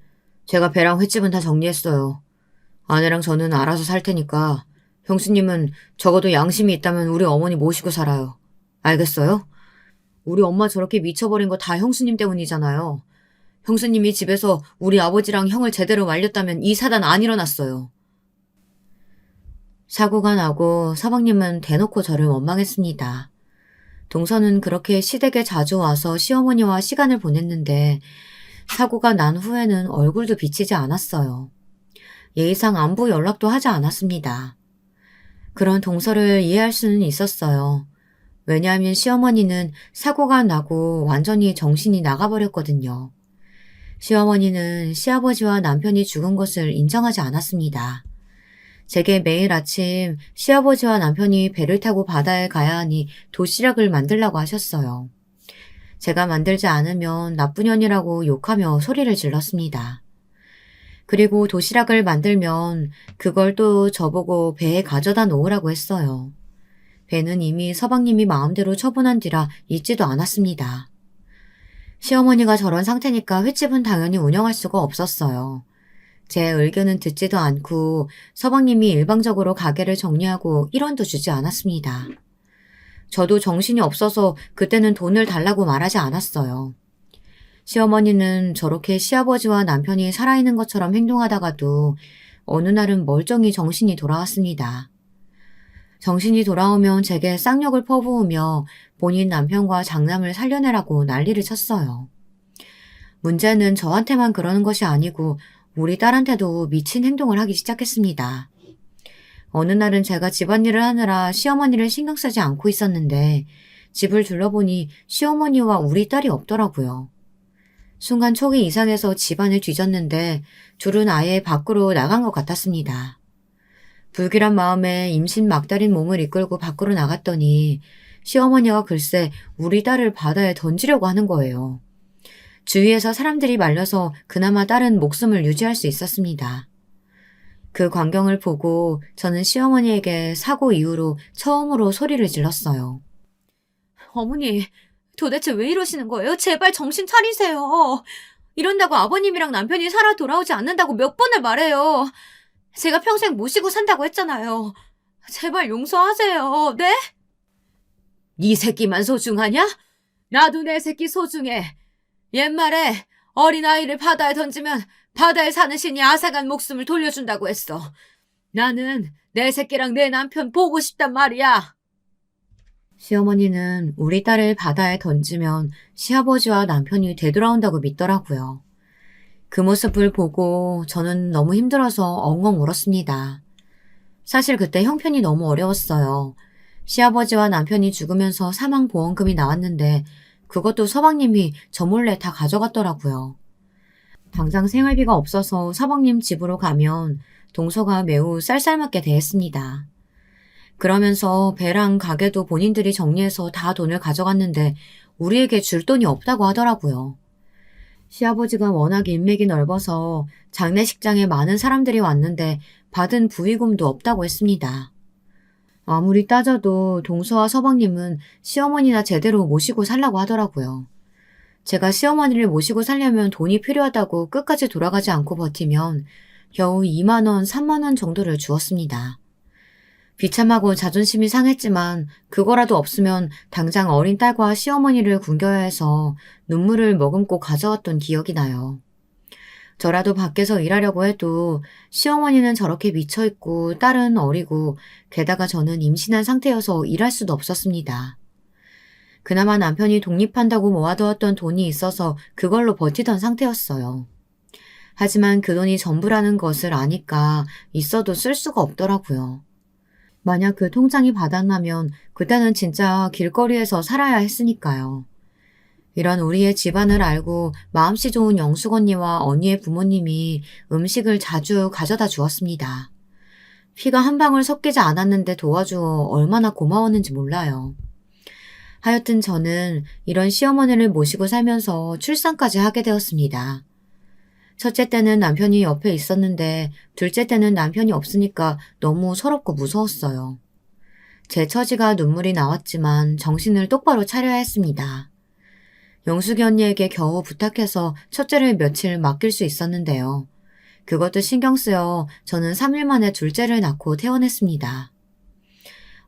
S1: 제가 배랑 횟집은 다 정리했어요. 아내랑 저는 알아서 살 테니까 형수님은 적어도 양심이 있다면 우리 어머니 모시고 살아요. 알겠어요? 우리 엄마 저렇게 미쳐버린 거 다 형수님 때문이잖아요. 형수님이 집에서 우리 아버지랑 형을 제대로 말렸다면 이 사단 안 일어났어요. 사고가 나고 서방님은 대놓고 저를 원망했습니다. 동서는 그렇게 시댁에 자주 와서 시어머니와 시간을 보냈는데 사고가 난 후에는 얼굴도 비치지 않았어요. 예의상 안부 연락도 하지 않았습니다. 그런 동서를 이해할 수는 있었어요. 왜냐하면 시어머니는 사고가 나고 완전히 정신이 나가버렸거든요. 시어머니는 시아버지와 남편이 죽은 것을 인정하지 않았습니다. 제게 매일 아침 시아버지와 남편이 배를 타고 바다에 가야 하니 도시락을 만들라고 하셨어요. 제가 만들지 않으면 나쁜 년이라고 욕하며 소리를 질렀습니다. 그리고 도시락을 만들면 그걸 또 저보고 배에 가져다 놓으라고 했어요. 배는 이미 서방님이 마음대로 처분한 뒤라 잊지도 않았습니다. 시어머니가 저런 상태니까 횟집은 당연히 운영할 수가 없었어요. 제 의견은 듣지도 않고 서방님이 일방적으로 가게를 정리하고 1원도 주지 않았습니다. 저도 정신이 없어서 그때는 돈을 달라고 말하지 않았어요. 시어머니는 저렇게 시아버지와 남편이 살아있는 것처럼 행동하다가도 어느 날은 멀쩡히 정신이 돌아왔습니다. 정신이 돌아오면 제게 쌍욕을 퍼부으며 본인 남편과 장남을 살려내라고 난리를 쳤어요. 문제는 저한테만 그러는 것이 아니고 우리 딸한테도 미친 행동을 하기 시작했습니다. 어느 날은 제가 집안일을 하느라 시어머니를 신경 쓰지 않고 있었는데 집을 둘러보니 시어머니와 우리 딸이 없더라고요. 순간 촉이 이상해서 집안을 뒤졌는데 둘은 아예 밖으로 나간 것 같았습니다. 불길한 마음에 임신 막달인 몸을 이끌고 밖으로 나갔더니 시어머니가 글쎄 우리 딸을 바다에 던지려고 하는 거예요. 주위에서 사람들이 말려서 그나마 딸은 목숨을 유지할 수 있었습니다. 그 광경을 보고 저는 시어머니에게 사고 이후로 처음으로 소리를 질렀어요.
S2: 어머니, 도대체 왜 이러시는 거예요? 제발 정신 차리세요. 이런다고 아버님이랑 남편이 살아 돌아오지 않는다고 몇 번을 말해요. 제가 평생 모시고 산다고 했잖아요. 제발 용서하세요. 네? 이 새끼만 소중하냐? 나도 내 새끼 소중해. 옛말에 어린아이를 바다에 던지면 바다에 사는 신이 앗아간 목숨을 돌려준다고 했어. 나는 내 새끼랑 내 남편 보고 싶단 말이야.
S1: 시어머니는 우리 딸을 바다에 던지면 시아버지와 남편이 되돌아온다고 믿더라고요. 그 모습을 보고 저는 너무 힘들어서 엉엉 울었습니다. 사실 그때 형편이 너무 어려웠어요. 시아버지와 남편이 죽으면서 사망보험금이 나왔는데 그것도 서방님이 저 몰래 다 가져갔더라고요. 당장 생활비가 없어서 서방님 집으로 가면 동서가 매우 쌀쌀맞게 대했습니다. 그러면서 배랑 가게도 본인들이 정리해서 다 돈을 가져갔는데 우리에게 줄 돈이 없다고 하더라고요. 시아버지가 워낙 인맥이 넓어서 장례식장에 많은 사람들이 왔는데 받은 부의금도 없다고 했습니다. 아무리 따져도 동서와 서방님은 시어머니나 제대로 모시고 살라고 하더라고요. 제가 시어머니를 모시고 살려면 돈이 필요하다고 끝까지 돌아가지 않고 버티면 겨우 2만 원, 3만 원 정도를 주었습니다. 비참하고 자존심이 상했지만 그거라도 없으면 당장 어린 딸과 시어머니를 굶겨야 해서 눈물을 머금고 가져왔던 기억이 나요. 저라도 밖에서 일하려고 해도 시어머니는 저렇게 미쳐있고 딸은 어리고 게다가 저는 임신한 상태여서 일할 수도 없었습니다. 그나마 남편이 독립한다고 모아두었던 돈이 있어서 그걸로 버티던 상태였어요. 하지만 그 돈이 전부라는 것을 아니까 있어도 쓸 수가 없더라고요. 만약 그 통장이 바닥나면 그때는 진짜 길거리에서 살아야 했으니까요. 이런 우리의 집안을 알고 마음씨 좋은 영숙 언니와 언니의 부모님이 음식을 자주 가져다 주었습니다. 피가 한 방울 섞이지 않았는데 도와주어 얼마나 고마웠는지 몰라요. 하여튼 저는 이런 시어머니를 모시고 살면서 출산까지 하게 되었습니다. 첫째 때는 남편이 옆에 있었는데 둘째 때는 남편이 없으니까 너무 서럽고 무서웠어요. 제 처지가 눈물이 나왔지만 정신을 똑바로 차려야 했습니다. 영숙이 언니에게 겨우 부탁해서 첫째를 며칠 맡길 수 있었는데요. 그것도 신경 쓰여 저는 3일 만에 둘째를 낳고 퇴원했습니다.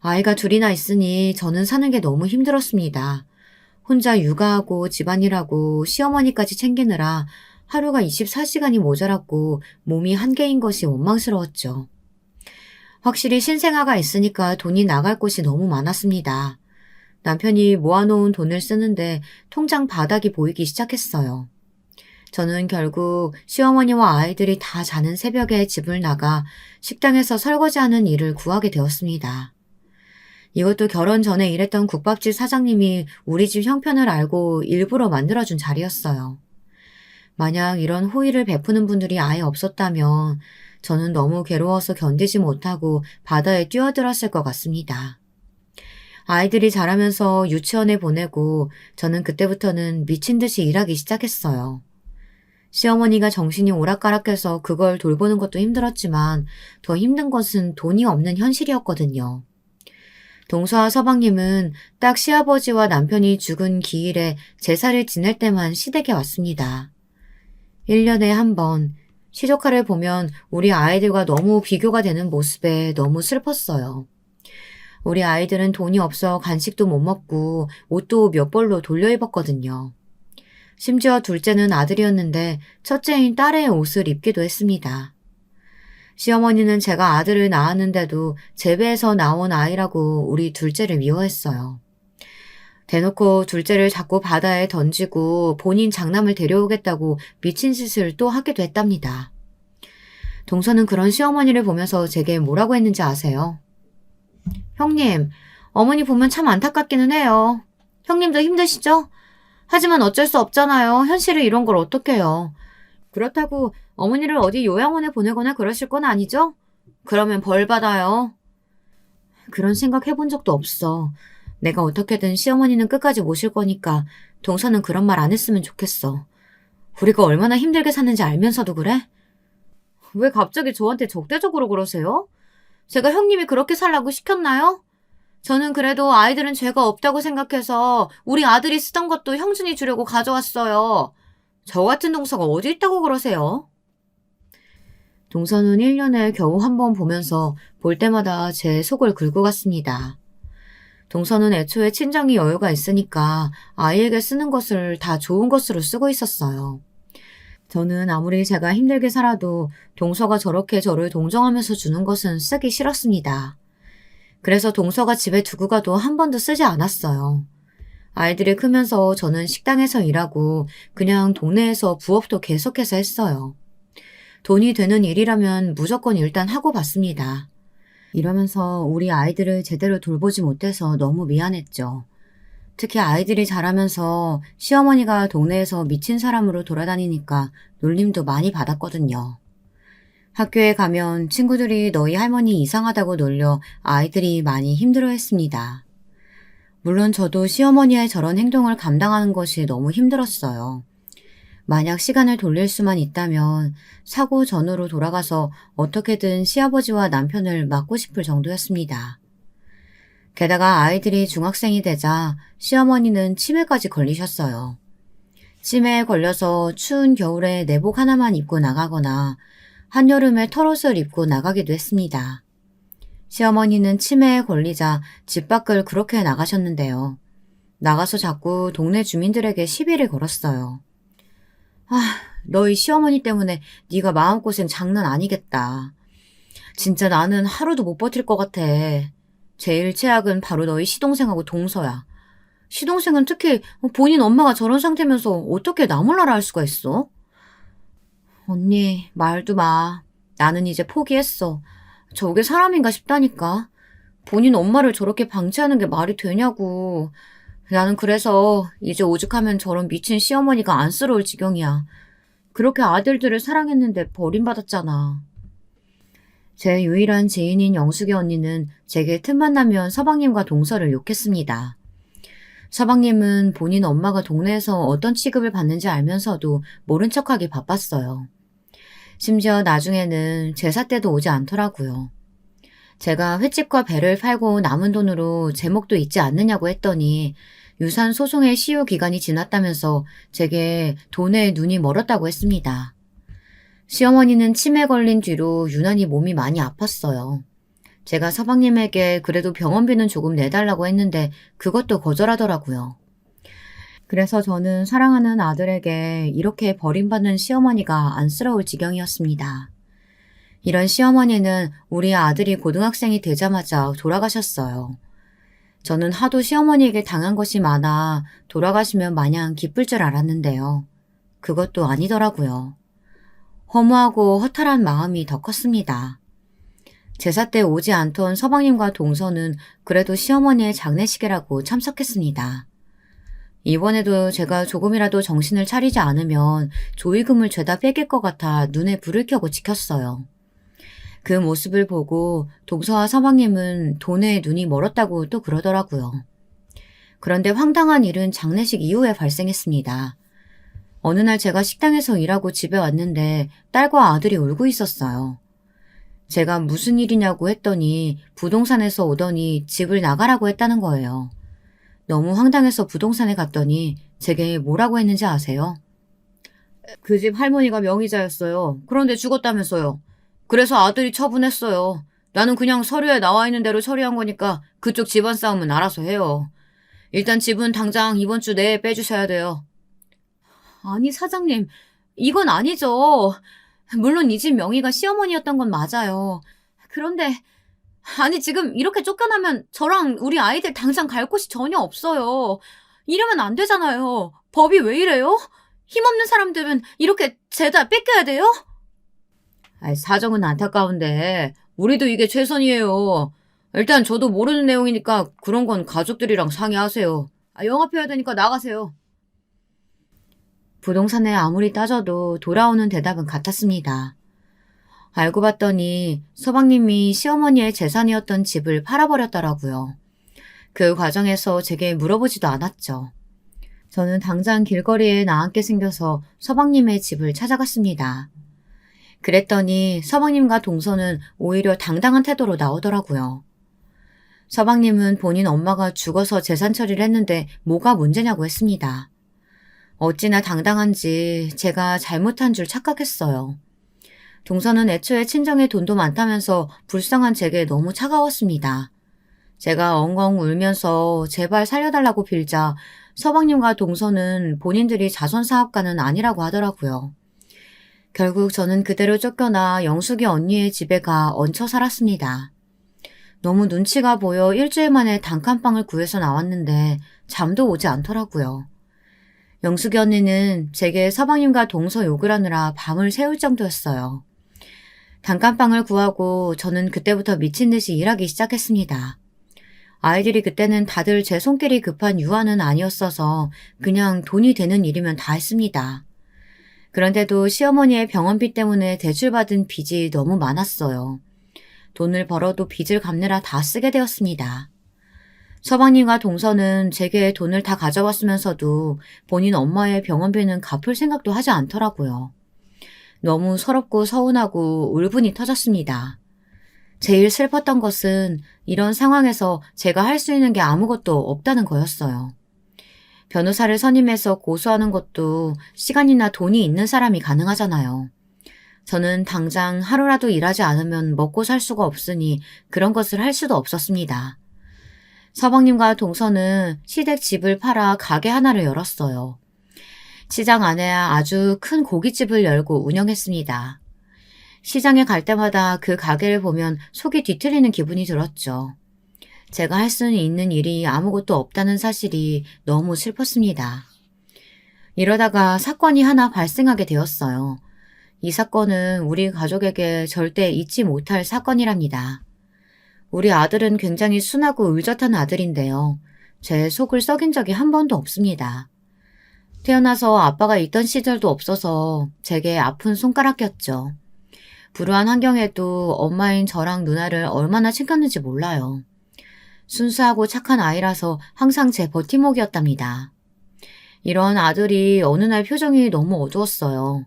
S1: 아이가 둘이나 있으니 저는 사는 게 너무 힘들었습니다. 혼자 육아하고 집안일하고 시어머니까지 챙기느라 하루가 24시간이 모자랐고 몸이 한계인 것이 원망스러웠죠. 확실히 신생아가 있으니까 돈이 나갈 곳이 너무 많았습니다. 남편이 모아놓은 돈을 쓰는데 통장 바닥이 보이기 시작했어요. 저는 결국 시어머니와 아이들이 다 자는 새벽에 집을 나가 식당에서 설거지하는 일을 구하게 되었습니다. 이것도 결혼 전에 일했던 국밥집 사장님이 우리 집 형편을 알고 일부러 만들어준 자리였어요. 만약 이런 호의를 베푸는 분들이 아예 없었다면 저는 너무 괴로워서 견디지 못하고 바다에 뛰어들었을 것 같습니다. 아이들이 자라면서 유치원에 보내고 저는 그때부터는 미친 듯이 일하기 시작했어요. 시어머니가 정신이 오락가락해서 그걸 돌보는 것도 힘들었지만 더 힘든 것은 돈이 없는 현실이었거든요. 동서와 서방님은 딱 시아버지와 남편이 죽은 기일에 제사를 지낼 때만 시댁에 왔습니다. 1년에 한 번, 시조카를 보면 우리 아이들과 너무 비교가 되는 모습에 너무 슬펐어요. 우리 아이들은 돈이 없어 간식도 못 먹고 옷도 몇 벌로 돌려 입었거든요. 심지어 둘째는 아들이었는데 첫째인 딸의 옷을 입기도 했습니다. 시어머니는 제가 아들을 낳았는데도 재배에서 나온 아이라고 우리 둘째를 미워했어요. 대놓고 둘째를 자꾸 바다에 던지고 본인 장남을 데려오겠다고 미친 짓을 또 하기도 했답니다. 동서는 그런 시어머니를 보면서 제게 뭐라고 했는지 아세요? 형님, 어머니 보면 참 안타깝기는 해요. 형님도 힘드시죠? 하지만 어쩔 수 없잖아요. 현실은 이런 걸 어떡해요. 그렇다고 어머니를 어디 요양원에 보내거나 그러실 건 아니죠? 그러면 벌 받아요. 그런 생각 해본 적도 없어. 내가 어떻게든 시어머니는 끝까지 모실 거니까 동서는 그런 말 안 했으면 좋겠어. 우리가 얼마나 힘들게 사는지 알면서도 그래? 왜 갑자기 저한테 적대적으로 그러세요? 제가 형님이 그렇게 살라고 시켰나요? 저는 그래도 아이들은 죄가 없다고 생각해서 우리 아들이 쓰던 것도 형준이 주려고 가져왔어요. 저 같은 동서가 어디 있다고 그러세요? 동서는 1년에 겨우 한 번 보면서 볼 때마다 제 속을 긁고 갔습니다. 동서는 애초에 친정이 여유가 있으니까 아이에게 쓰는 것을 다 좋은 것으로 쓰고 있었어요. 저는 아무리 제가 힘들게 살아도 동서가 저렇게 저를 동정하면서 주는 것은 쓰기 싫었습니다. 그래서 동서가 집에 두고 가도 한 번도 쓰지 않았어요. 아이들이 크면서 저는 식당에서 일하고 그냥 동네에서 부업도 계속해서 했어요. 돈이 되는 일이라면 무조건 일단 하고 봤습니다. 이러면서 우리 아이들을 제대로 돌보지 못해서 너무 미안했죠. 특히 아이들이 자라면서 시어머니가 동네에서 미친 사람으로 돌아다니니까 놀림도 많이 받았거든요. 학교에 가면 친구들이 너희 할머니 이상하다고 놀려 아이들이 많이 힘들어했습니다. 물론 저도 시어머니의 저런 행동을 감당하는 것이 너무 힘들었어요. 만약 시간을 돌릴 수만 있다면 사고 전으로 돌아가서 어떻게든 시아버지와 남편을 막고 싶을 정도였습니다. 게다가 아이들이 중학생이 되자 시어머니는 치매까지 걸리셨어요. 치매에 걸려서 추운 겨울에 내복 하나만 입고 나가거나 한여름에 털옷을 입고 나가기도 했습니다. 시어머니는 치매에 걸리자 집 밖을 그렇게 나가셨는데요. 나가서 자꾸 동네 주민들에게 시비를 걸었어요. 아, 너희 시어머니 때문에 네가 마음고생 장난 아니겠다. 진짜 나는 하루도 못 버틸 것 같아. 제일 최악은 바로 너희 시동생하고 동서야. 시동생은 특히 본인 엄마가 저런 상태면서 어떻게 나 몰라라 할 수가 있어? 언니, 말도 마. 나는 이제 포기했어. 저게 사람인가 싶다니까. 본인 엄마를 저렇게 방치하는 게 말이 되냐고. 나는 그래서 이제 오죽하면 저런 미친 시어머니가 안쓰러울 지경이야. 그렇게 아들들을 사랑했는데 버림받았잖아. 제 유일한 지인인 영숙이 언니는 제게 틈만 나면 서방님과 동서를 욕했습니다. 서방님은 본인 엄마가 동네에서 어떤 취급을 받는지 알면서도 모른 척하기 바빴어요. 심지어 나중에는 제사 때도 오지 않더라고요. 제가 횟집과 배를 팔고 남은 돈으로 제목도 있지 않느냐고 했더니 유산 소송의 시효 기간이 지났다면서 제게 돈에 눈이 멀었다고 했습니다. 시어머니는 치매 걸린 뒤로 유난히 몸이 많이 아팠어요. 제가 서방님에게 그래도 병원비는 조금 내달라고 했는데 그것도 거절하더라고요. 그래서 저는 사랑하는 아들에게 이렇게 버림받는 시어머니가 안쓰러울 지경이었습니다. 이런 시어머니는 우리 아들이 고등학생이 되자마자 돌아가셨어요. 저는 하도 시어머니에게 당한 것이 많아 돌아가시면 마냥 기쁠 줄 알았는데요. 그것도 아니더라고요. 허무하고 허탈한 마음이 더 컸습니다. 제사 때 오지 않던 서방님과 동서는 그래도 시어머니의 장례식이라고 참석했습니다. 이번에도 제가 조금이라도 정신을 차리지 않으면 조의금을 죄다 뺏길 것 같아 눈에 불을 켜고 지켰어요. 그 모습을 보고 동서와 서방님은 돈에 눈이 멀었다고 또 그러더라고요. 그런데 황당한 일은 장례식 이후에 발생했습니다. 어느 날 제가 식당에서 일하고 집에 왔는데 딸과 아들이 울고 있었어요. 제가 무슨 일이냐고 했더니 부동산에서 오더니 집을 나가라고 했다는 거예요. 너무 황당해서 부동산에 갔더니 제게 뭐라고 했는지 아세요? 그 집 할머니가 명의자였어요. 그런데 죽었다면서요. 그래서 아들이 처분했어요. 나는 그냥 서류에 나와 있는 대로 처리한 거니까 그쪽 집안 싸움은 알아서 해요. 일단 집은 당장 이번 주 내에 빼주셔야 돼요. 아니 사장님, 이건 아니죠. 물론 이 집 명의가 시어머니였던 건 맞아요. 그런데 아니 지금 이렇게 쫓겨나면 저랑 우리 아이들 당장 갈 곳이 전혀 없어요. 이러면 안 되잖아요. 법이 왜 이래요? 힘없는 사람들은 이렇게 죄다 뺏겨야 돼요? 사정은 안타까운데 우리도 이게 최선이에요. 일단 저도 모르는 내용이니까 그런 건 가족들이랑 상의하세요. 영업해야 되니까 나가세요. 부동산에 아무리 따져도 돌아오는 대답은 같았습니다. 알고 봤더니 서방님이 시어머니의 재산이었던 집을 팔아버렸더라고요. 그 과정에서 제게 물어보지도 않았죠. 저는 당장 길거리에 나앉게 생겨서 서방님의 집을 찾아갔습니다. 그랬더니 서방님과 동서는 오히려 당당한 태도로 나오더라고요. 서방님은 본인 엄마가 죽어서 재산 처리를 했는데 뭐가 문제냐고 했습니다. 어찌나 당당한지 제가 잘못한 줄 착각했어요. 동서는 애초에 친정에 돈도 많다면서 불쌍한 제게 너무 차가웠습니다. 제가 엉엉 울면서 제발 살려달라고 빌자 서방님과 동서는 본인들이 자선사업가는 아니라고 하더라고요. 결국 저는 그대로 쫓겨나 영숙이 언니의 집에 가 얹혀 살았습니다. 너무 눈치가 보여 일주일 만에 단칸방을 구해서 나왔는데 잠도 오지 않더라고요. 영숙이 언니는 제게 서방님과 동서 욕을 하느라 밤을 새울 정도였어요. 단칸방을 구하고 저는 그때부터 미친 듯이 일하기 시작했습니다. 아이들이 그때는 다들 제 손길이 급한 유아는 아니었어서 그냥 돈이 되는 일이면 다 했습니다. 그런데도 시어머니의 병원비 때문에 대출받은 빚이 너무 많았어요. 돈을 벌어도 빚을 갚느라 다 쓰게 되었습니다. 서방님과 동서는 제게 돈을 다 가져왔으면서도 본인 엄마의 병원비는 갚을 생각도 하지 않더라고요. 너무 서럽고 서운하고 울분이 터졌습니다. 제일 슬펐던 것은 이런 상황에서 제가 할 수 있는 게 아무것도 없다는 거였어요. 변호사를 선임해서 고소하는 것도 시간이나 돈이 있는 사람이 가능하잖아요. 저는 당장 하루라도 일하지 않으면 먹고 살 수가 없으니 그런 것을 할 수도 없었습니다. 서방님과 동서는 시댁 집을 팔아 가게 하나를 열었어요. 시장 안에 아주 큰 고깃집을 열고 운영했습니다. 시장에 갈 때마다 그 가게를 보면 속이 뒤틀리는 기분이 들었죠. 제가 할 수 있는 일이 아무것도 없다는 사실이 너무 슬펐습니다. 이러다가 사건이 하나 발생하게 되었어요. 이 사건은 우리 가족에게 절대 잊지 못할 사건이랍니다. 우리 아들은 굉장히 순하고 의젓한 아들인데요. 제 속을 썩인 적이 한 번도 없습니다. 태어나서 아빠가 있던 시절도 없어서 제게 아픈 손가락이었죠. 불우한 환경에도 엄마인 저랑 누나를 얼마나 챙겼는지 몰라요. 순수하고 착한 아이라서 항상 제 버팀목이었답니다. 이런 아들이 어느 날 표정이 너무 어두웠어요.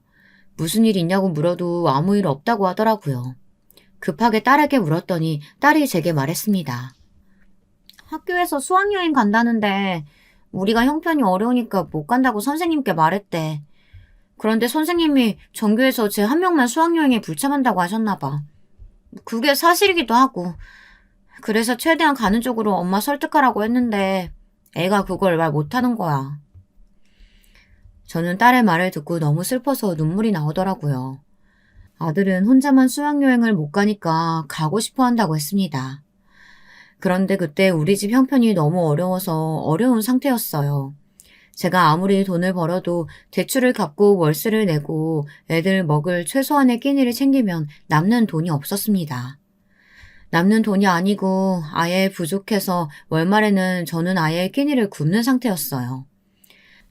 S1: 무슨 일 있냐고 물어도 아무 일 없다고 하더라고요. 급하게 딸에게 물었더니 딸이 제게 말했습니다. 학교에서 수학여행 간다는데 우리가 형편이 어려우니까 못 간다고 선생님께 말했대. 그런데 선생님이 전교에서 제 한 명만 수학여행에 불참한다고 하셨나 봐. 그게 사실이기도 하고. 그래서 최대한 가는 쪽으로 엄마 설득하라고 했는데 애가 그걸 말 못하는 거야. 저는 딸의 말을 듣고 너무 슬퍼서 눈물이 나오더라고요. 아들은 혼자만 수학여행을 못 가니까 가고 싶어 한다고 했습니다. 그런데 그때 우리 집 형편이 너무 어려워서 어려운 상태였어요. 제가 아무리 돈을 벌어도 대출을 갚고 월세를 내고 애들 먹을 최소한의 끼니를 챙기면 남는 돈이 없었습니다. 남는 돈이 아니고 아예 부족해서 월말에는 저는 아예 끼니를 굶는 상태였어요.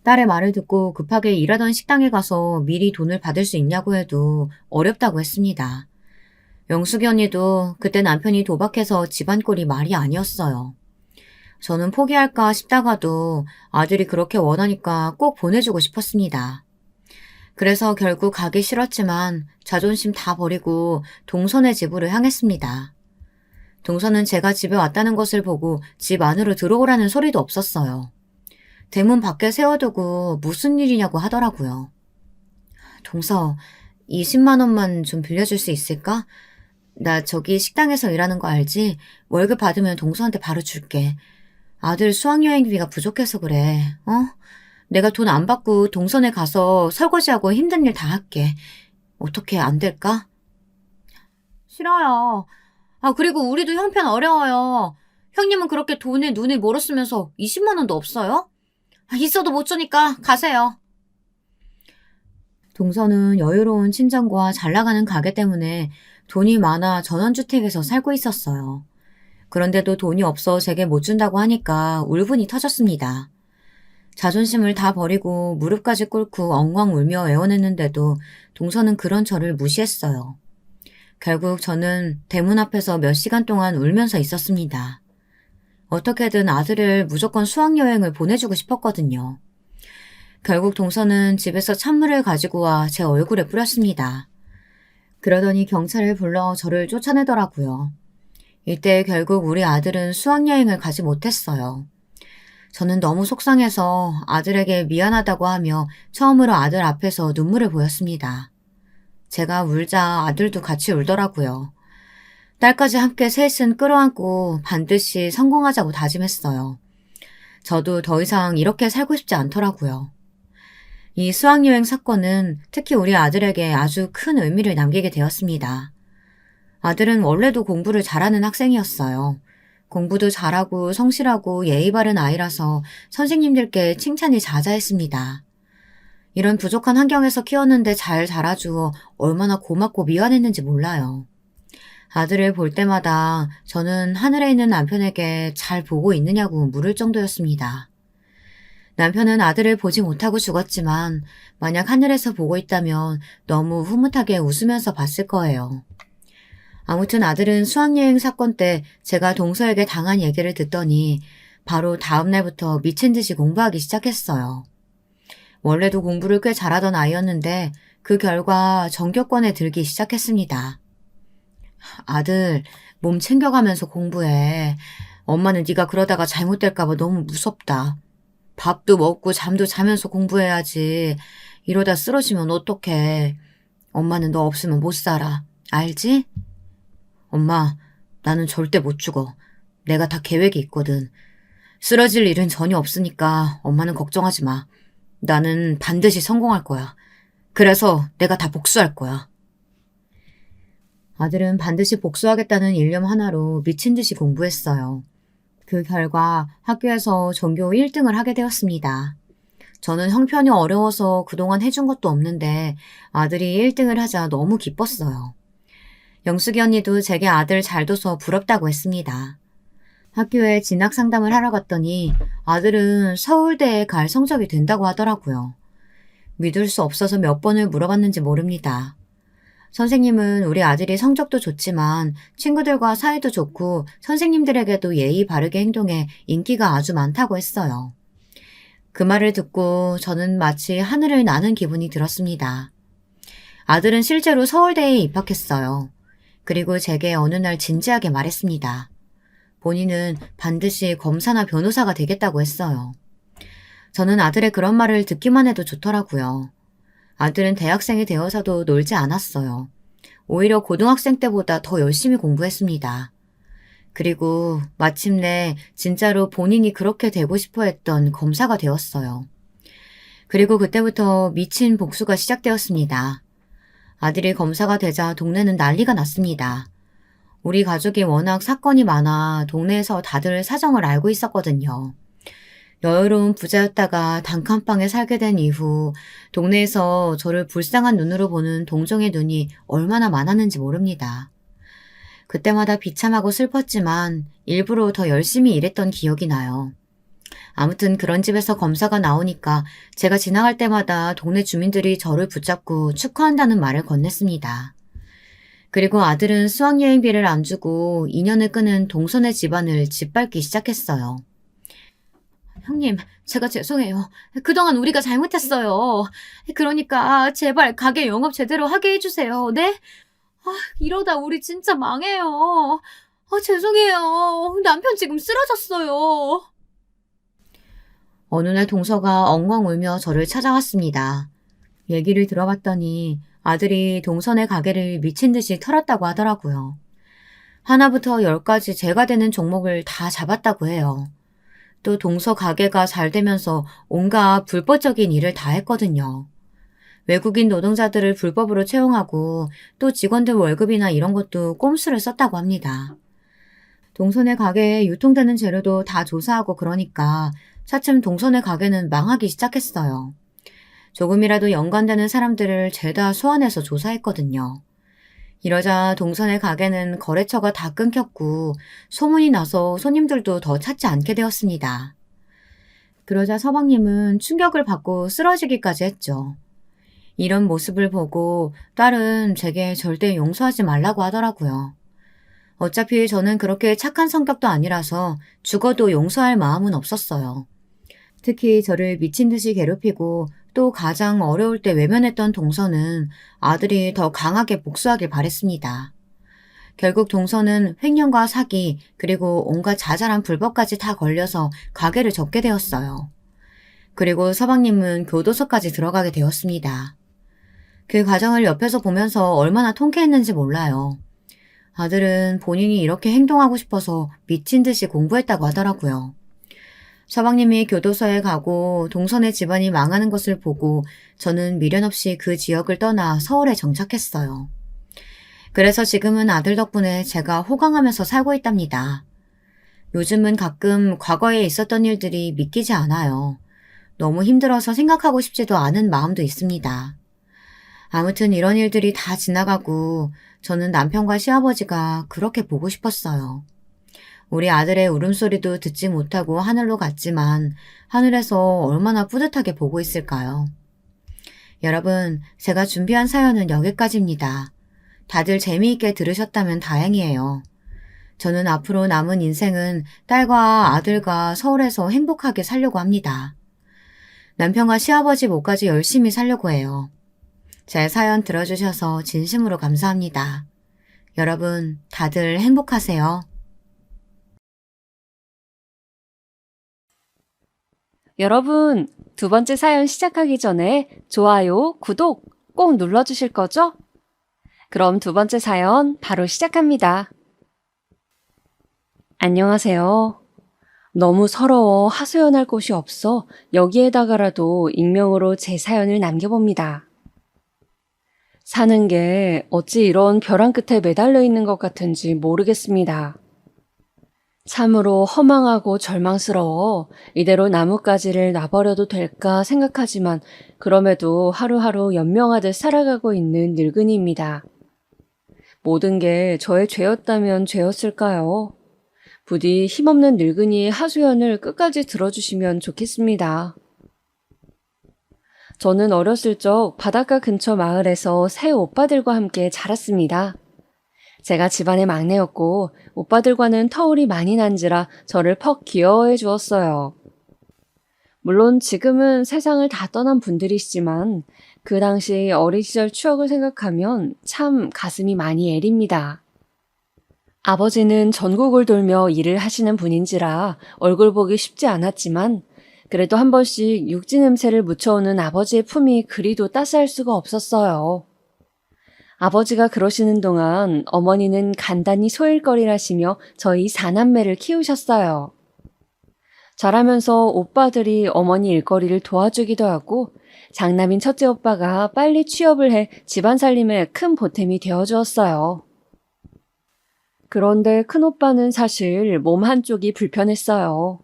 S1: 딸의 말을 듣고 급하게 일하던 식당에 가서 미리 돈을 받을 수 있냐고 해도 어렵다고 했습니다. 영숙이 언니도 그때 남편이 도박해서 집안 꼴이 말이 아니었어요. 저는 포기할까 싶다가도 아들이 그렇게 원하니까 꼭 보내주고 싶었습니다. 그래서 결국 가기 싫었지만 자존심 다 버리고 동선의 집으로 향했습니다. 동선은 제가 집에 왔다는 것을 보고 집 안으로 들어오라는 소리도 없었어요. 대문 밖에 세워두고 무슨 일이냐고 하더라고요. 동서, 20만 원만 좀 빌려줄 수 있을까? 나 저기 식당에서 일하는 거 알지? 월급 받으면 동서한테 바로 줄게. 아들 수학여행비가 부족해서 그래. 내가 돈 안 받고 동선에 가서 설거지하고 힘든 일 다 할게. 어떻게 안 될까? 싫어요. 그리고 우리도 형편 어려워요. 형님은 그렇게 돈에 눈을 멀었으면서 20만 원도 없어요? 있어도 못 주니까 가세요. 동서는 여유로운 친정과 잘 나가는 가게 때문에 돈이 많아 전원주택에서 살고 있었어요. 그런데도 돈이 없어 제게 못 준다고 하니까 울분이 터졌습니다. 자존심을 다 버리고 무릎까지 꿇고 엉엉 울며 애원했는데도 동서는 그런 저를 무시했어요. 결국 저는 대문 앞에서 몇 시간 동안 울면서 있었습니다. 어떻게든 아들을 무조건 수학여행을 보내주고 싶었거든요. 결국 동서는 집에서 찬물을 가지고 와 제 얼굴에 뿌렸습니다. 그러더니 경찰을 불러 저를 쫓아내더라고요. 이때 결국 우리 아들은 수학여행을 가지 못했어요. 저는 너무 속상해서 아들에게 미안하다고 하며 처음으로 아들 앞에서 눈물을 보였습니다. 제가 울자 아들도 같이 울더라고요. 딸까지 함께 셋은 끌어안고 반드시 성공하자고 다짐했어요. 저도 더 이상 이렇게 살고 싶지 않더라고요. 이 수학여행 사건은 특히 우리 아들에게 아주 큰 의미를 남기게 되었습니다. 아들은 원래도 공부를 잘하는 학생이었어요. 공부도 잘하고 성실하고 예의 바른 아이라서 선생님들께 칭찬이 자자했습니다. 이런 부족한 환경에서 키웠는데 잘 자라주어 얼마나 고맙고 미안했는지 몰라요. 아들을 볼 때마다 저는 하늘에 있는 남편에게 잘 보고 있느냐고 물을 정도였습니다. 남편은 아들을 보지 못하고 죽었지만 만약 하늘에서 보고 있다면 너무 흐뭇하게 웃으면서 봤을 거예요. 아무튼 아들은 수학여행 사건 때 제가 동서에게 당한 얘기를 듣더니 바로 다음 날부터 미친 듯이 공부하기 시작했어요. 원래도 공부를 꽤 잘하던 아이였는데 그 결과 전교권에 들기 시작했습니다. 아들, 몸 챙겨가면서 공부해. 엄마는 네가 그러다가 잘못될까 봐 너무 무섭다. 밥도 먹고 잠도 자면서 공부해야지. 이러다 쓰러지면 어떡해. 엄마는 너 없으면 못 살아. 알지? 엄마, 나는 절대 못 죽어. 내가 다 계획이 있거든. 쓰러질 일은 전혀 없으니까 엄마는 걱정하지 마. 나는 반드시 성공할 거야. 그래서 내가 다 복수할 거야. 아들은 반드시 복수하겠다는 일념 하나로 미친 듯이 공부했어요. 그 결과 학교에서 전교 1등을 하게 되었습니다. 저는 형편이 어려워서 그동안 해준 것도 없는데 아들이 1등을 하자 너무 기뻤어요. 영숙이 언니도 제게 아들 잘 둬서 부럽다고 했습니다. 학교에 진학 상담을 하러 갔더니 아들은 서울대에 갈 성적이 된다고 하더라고요. 믿을 수 없어서 몇 번을 물어봤는지 모릅니다. 선생님은 우리 아들이 성적도 좋지만 친구들과 사이도 좋고 선생님들에게도 예의 바르게 행동해 인기가 아주 많다고 했어요. 그 말을 듣고 저는 마치 하늘을 나는 기분이 들었습니다. 아들은 실제로 서울대에 입학했어요. 그리고 제게 어느 날 진지하게 말했습니다. 본인은 반드시 검사나 변호사가 되겠다고 했어요. 저는 아들의 그런 말을 듣기만 해도 좋더라고요. 아들은 대학생이 되어서도 놀지 않았어요. 오히려 고등학생 때보다 더 열심히 공부했습니다. 그리고 마침내 진짜로 본인이 그렇게 되고 싶어 했던 검사가 되었어요. 그리고 그때부터 미친 복수가 시작되었습니다. 아들이 검사가 되자 동네는 난리가 났습니다. 우리 가족이 워낙 사건이 많아 동네에서 다들 사정을 알고 있었거든요. 여유로운 부자였다가 단칸방에 살게 된 이후 동네에서 저를 불쌍한 눈으로 보는 동정의 눈이 얼마나 많았는지 모릅니다. 그때마다 비참하고 슬펐지만 일부러 더 열심히 일했던 기억이 나요. 아무튼 그런 집에서 검사가 나오니까 제가 지나갈 때마다 동네 주민들이 저를 붙잡고 축하한다는 말을 건넸습니다. 그리고 아들은 수학여행비를 안 주고 인연을 끊은 동선의 집안을 짓밟기 시작했어요. 형님, 제가 죄송해요. 그동안 우리가 잘못했어요. 그러니까 제발 가게 영업 제대로 하게 해주세요. 네? 이러다 우리 진짜 망해요. 죄송해요. 남편 지금 쓰러졌어요. 어느 날 동서가 엉엉 울며 저를 찾아왔습니다. 얘기를 들어봤더니 아들이 동선의 가게를 미친 듯이 털었다고 하더라고요. 하나부터 10까지 제가 되는 종목을 다 잡았다고 해요. 또 동서 가게가 잘 되면서 온갖 불법적인 일을 다 했거든요. 외국인 노동자들을 불법으로 채용하고 또 직원들 월급이나 이런 것도 꼼수를 썼다고 합니다. 동선의 가게에 유통되는 재료도 다 조사하고 그러니까 차츰 동선의 가게는 망하기 시작했어요. 조금이라도 연관되는 사람들을 죄다 소환해서 조사했거든요. 이러자 동선의 가게는 거래처가 다 끊겼고 소문이 나서 손님들도 더 찾지 않게 되었습니다. 그러자 서방님은 충격을 받고 쓰러지기까지 했죠. 이런 모습을 보고 딸은 제게 절대 용서하지 말라고 하더라고요. 어차피 저는 그렇게 착한 성격도 아니라서 죽어도 용서할 마음은 없었어요. 특히 저를 미친 듯이 괴롭히고 또 가장 어려울 때 외면했던 동서는 아들이 더 강하게 복수하길 바랬습니다. 결국 동서는 횡령과 사기 그리고 온갖 자잘한 불법까지 다 걸려서 가게를 접게 되었어요. 그리고 서방님은 교도소까지 들어가게 되었습니다. 그 과정을 옆에서 보면서 얼마나 통쾌했는지 몰라요. 아들은 본인이 이렇게 행동하고 싶어서 미친 듯이 공부했다고 하더라고요. 서방님이 교도소에 가고 동선의 집안이 망하는 것을 보고 저는 미련 없이 그 지역을 떠나 서울에 정착했어요. 그래서 지금은 아들 덕분에 제가 호강하면서 살고 있답니다. 요즘은 가끔 과거에 있었던 일들이 믿기지 않아요. 너무 힘들어서 생각하고 싶지도 않은 마음도 있습니다. 아무튼 이런 일들이 다 지나가고 저는 남편과 시아버지가 그렇게 보고 싶었어요. 우리 아들의 울음소리도 듣지 못하고 하늘로 갔지만 하늘에서 얼마나 뿌듯하게 보고 있을까요? 여러분, 제가 준비한 사연은 여기까지입니다. 다들 재미있게 들으셨다면 다행이에요. 저는 앞으로 남은 인생은 딸과 아들과 서울에서 행복하게 살려고 합니다. 남편과 시아버지 몫까지 열심히 살려고 해요. 제 사연 들어주셔서 진심으로 감사합니다. 여러분, 다들 행복하세요.
S3: 여러분, 두 번째 사연 시작하기 전에 좋아요, 구독 꼭 눌러주실 거죠? 그럼 두 번째 사연 바로 시작합니다. 안녕하세요. 너무 서러워 하소연할 곳이 없어 여기에다가라도 익명으로 제 사연을 남겨봅니다. 사는 게 어찌 이런 벼랑 끝에 매달려 있는 것 같은지 모르겠습니다. 참으로 허망하고 절망스러워 이대로 나뭇가지를 놔버려도 될까 생각하지만 그럼에도 하루하루 연명하듯 살아가고 있는 늙은이입니다. 모든 게 저의 죄였다면 죄였을까요? 부디 힘없는 늙은이의 하소연을 끝까지 들어주시면 좋겠습니다. 저는 어렸을 적 바닷가 근처 마을에서 새 오빠들과 함께 자랐습니다. 제가 집안의 막내였고 오빠들과는 터울이 많이 난지라 저를 퍽 귀여워해 주었어요. 물론 지금은 세상을 다 떠난 분들이시지만 그 당시 어린 시절 추억을 생각하면 참 가슴이 많이 애립니다. 아버지는 전국을 돌며 일을 하시는 분인지라 얼굴 보기 쉽지 않았지만 그래도 한 번씩 육지 냄새를 묻혀오는 아버지의 품이 그리도 따스할 수가 없었어요. 아버지가 그러시는 동안 어머니는 간단히 소일거리라시며 저희 사남매를 키우셨어요. 자라면서 오빠들이 어머니 일거리를 도와주기도 하고 장남인 첫째 오빠가 빨리 취업을 해 집안 살림에 큰 보탬이 되어주었어요. 그런데 큰오빠는 사실 몸 한쪽이 불편했어요.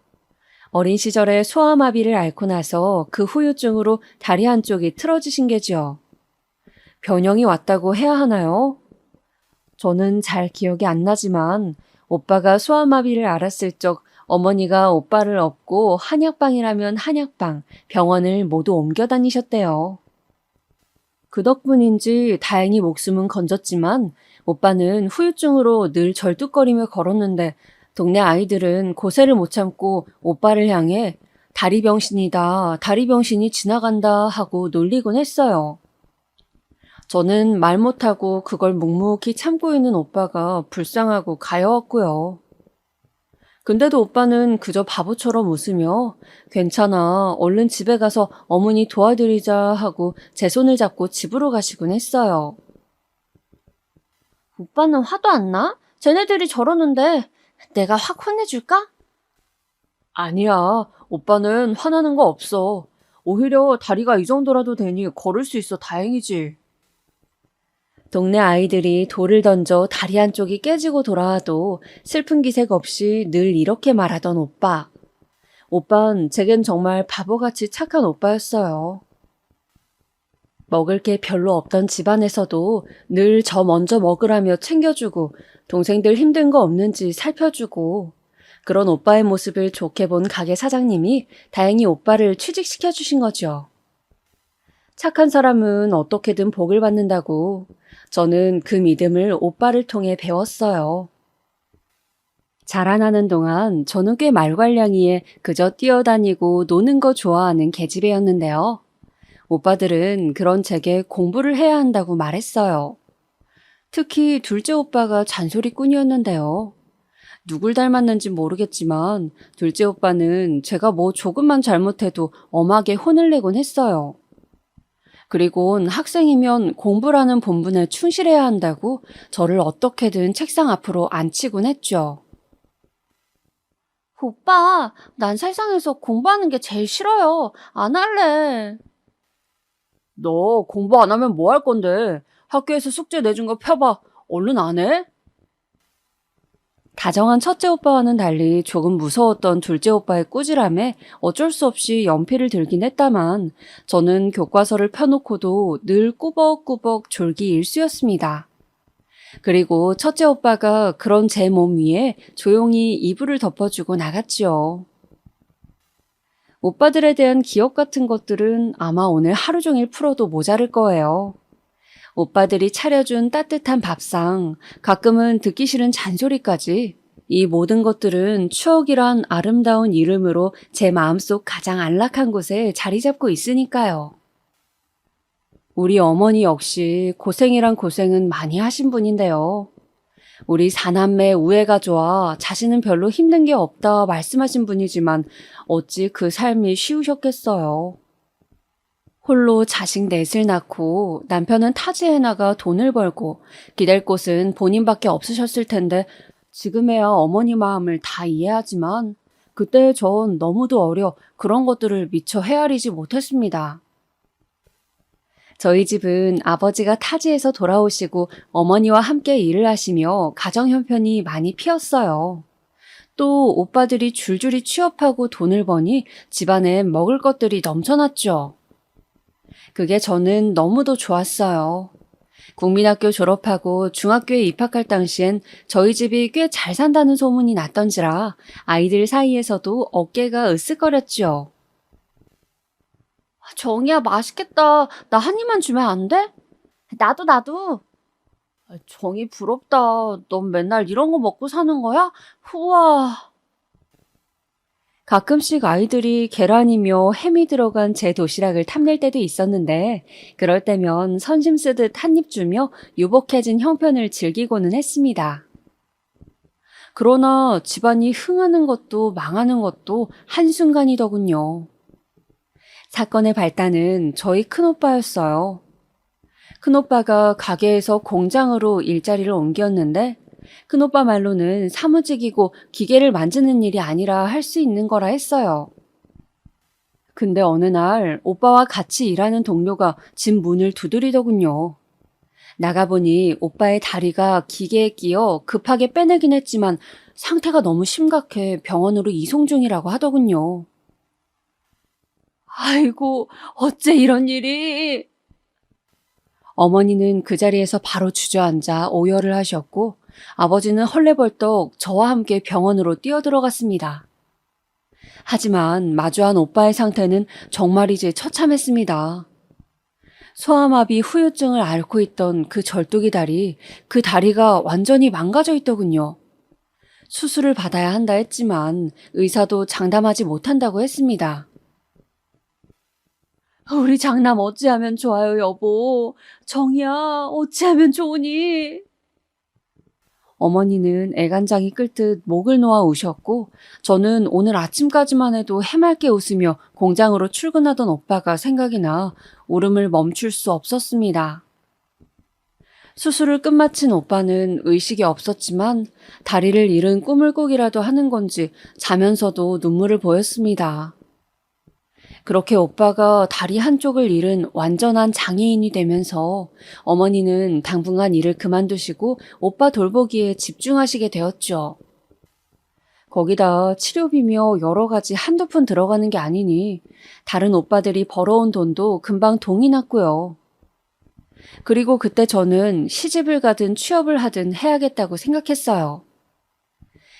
S3: 어린 시절에 소아마비를 앓고 나서 그 후유증으로 다리 한쪽이 틀어지신 게죠. 변형이 왔다고 해야 하나요? 저는 잘 기억이 안 나지만 오빠가 소아마비를 앓았을 적 어머니가 오빠를 업고 한약방이라면 한약방, 병원을 모두 옮겨 다니셨대요. 그 덕분인지 다행히 목숨은 건졌지만 오빠는 후유증으로 늘 절뚝거리며 걸었는데 동네 아이들은 고세를 못 참고 오빠를 향해 다리 병신이다, 다리 병신이 지나간다 하고 놀리곤 했어요. 저는 말 못하고 그걸 묵묵히 참고 있는 오빠가 불쌍하고 가여웠고요. 근데도 오빠는 그저 바보처럼 웃으며 괜찮아, 얼른 집에 가서 어머니 도와드리자 하고 제 손을 잡고 집으로 가시곤 했어요. 오빠는 화도 안 나? 쟤네들이 저러는데 내가 확 혼내줄까? 아니야, 오빠는 화나는 거 없어. 오히려 다리가 이 정도라도 되니 걸을 수 있어 다행이지. 동네 아이들이 돌을 던져 다리 한쪽이 깨지고 돌아와도 슬픈 기색 없이 늘 이렇게 말하던 오빠. 오빤 제겐 정말 바보같이 착한 오빠였어요. 먹을 게 별로 없던 집안에서도 늘 저 먼저 먹으라며 챙겨주고 동생들 힘든 거 없는지 살펴주고 그런 오빠의 모습을 좋게 본 가게 사장님이 다행히 오빠를 취직시켜 주신 거죠. 착한 사람은 어떻게든 복을 받는다고 저는 그 믿음을 오빠를 통해 배웠어요. 자라나는 동안 저는 꽤 말괄량이에 그저 뛰어다니고 노는 거 좋아하는 계집애였는데요. 오빠들은 그런 제게 공부를 해야 한다고 말했어요. 특히 둘째 오빠가 잔소리꾼이었는데요. 누굴 닮았는지 모르겠지만 둘째 오빠는 제가 뭐 조금만 잘못해도 엄하게 혼을 내곤 했어요. 그리곤 학생이면 공부라는 본분에 충실해야 한다고 저를 어떻게든 책상 앞으로 앉히곤 했죠. 오빠, 난 세상에서 공부하는 게 제일 싫어요. 안 할래. 너 공부 안 하면 뭐 할 건데? 학교에서 숙제 내준 거 펴봐. 얼른 안 해? 다정한 첫째 오빠와는 달리 조금 무서웠던 둘째 오빠의 꾸지람에 어쩔 수 없이 연필을 들긴 했다만 저는 교과서를 펴놓고도 늘 꾸벅꾸벅 졸기 일쑤였습니다. 그리고 첫째 오빠가 그런 제 몸 위에 조용히 이불을 덮어주고 나갔지요. 오빠들에 대한 기억 같은 것들은 아마 오늘 하루 종일 풀어도 모자랄 거예요. 오빠들이 차려준 따뜻한 밥상, 가끔은 듣기 싫은 잔소리까지 이 모든 것들은 추억이란 아름다운 이름으로 제 마음속 가장 안락한 곳에 자리 잡고 있으니까요. 우리 어머니 역시 고생이란 고생은 많이 하신 분인데요. 우리 사남매 우애가 좋아 자신은 별로 힘든 게 없다 말씀하신 분이지만 어찌 그 삶이 쉬우셨겠어요. 홀로 자식 넷을 낳고 남편은 타지에 나가 돈을 벌고 기댈 곳은 본인밖에 없으셨을 텐데 지금에야 어머니 마음을 다 이해하지만 그때 전 너무도 어려 그런 것들을 미처 헤아리지 못했습니다. 저희 집은 아버지가 타지에서 돌아오시고 어머니와 함께 일을 하시며 가정 형편이 많이 피었어요. 또 오빠들이 줄줄이 취업하고 돈을 버니 집안엔 먹을 것들이 넘쳐났죠. 그게 저는 너무도 좋았어요. 국민학교 졸업하고 중학교에 입학할 당시엔 저희 집이 꽤 잘 산다는 소문이 났던지라 아이들 사이에서도 어깨가 으쓱거렸죠. 정이야, 맛있겠다. 나 한 입만 주면 안 돼? 나도. 정이 부럽다. 넌 맨날 이런 거 먹고 사는 거야? 우와. 가끔씩 아이들이 계란이며 햄이 들어간 제 도시락을 탐낼 때도 있었는데 그럴 때면 선심 쓰듯 한 입 주며 유복해진 형편을 즐기고는 했습니다. 그러나 집안이 흥하는 것도 망하는 것도 한순간이더군요. 사건의 발단은 저희 큰오빠였어요. 큰오빠가 가게에서 공장으로 일자리를 옮겼는데 큰오빠 말로는 사무직이고 기계를 만지는 일이 아니라 할 수 있는 거라 했어요. 근데 어느 날 오빠와 같이 일하는 동료가 집 문을 두드리더군요. 나가보니 오빠의 다리가 기계에 끼어 급하게 빼내긴 했지만 상태가 너무 심각해 병원으로 이송 중이라고 하더군요. 아이고, 어째 이런 일이. 어머니는 그 자리에서 바로 주저앉아 오열을 하셨고 아버지는 헐레벌떡 저와 함께 병원으로 뛰어들어갔습니다. 하지만 마주한 오빠의 상태는 정말이지 처참했습니다. 소아마비 후유증을 앓고 있던 그 절뚝이 다리, 그 다리가 완전히 망가져 있더군요. 수술을 받아야 한다 했지만 의사도 장담하지 못한다고 했습니다. 우리 장남 어찌하면 좋아요, 여보. 정이야, 어찌하면 좋으니? 어머니는 애간장이 끓듯 목을 놓아 우셨고 저는 오늘 아침까지만 해도 해맑게 웃으며 공장으로 출근하던 오빠가 생각이 나 울음을 멈출 수 없었습니다. 수술을 끝마친 오빠는 의식이 없었지만 다리를 잃은 꿈을 꾸기라도 하는 건지 자면서도 눈물을 보였습니다. 그렇게 오빠가 다리 한쪽을 잃은 완전한 장애인이 되면서 어머니는 당분간 일을 그만두시고 오빠 돌보기에 집중하시게 되었죠. 거기다 치료비며 여러 가지 한두 푼 들어가는 게 아니니 다른 오빠들이 벌어온 돈도 금방 동이 났고요. 그리고 그때 저는 시집을 가든 취업을 하든 해야겠다고 생각했어요.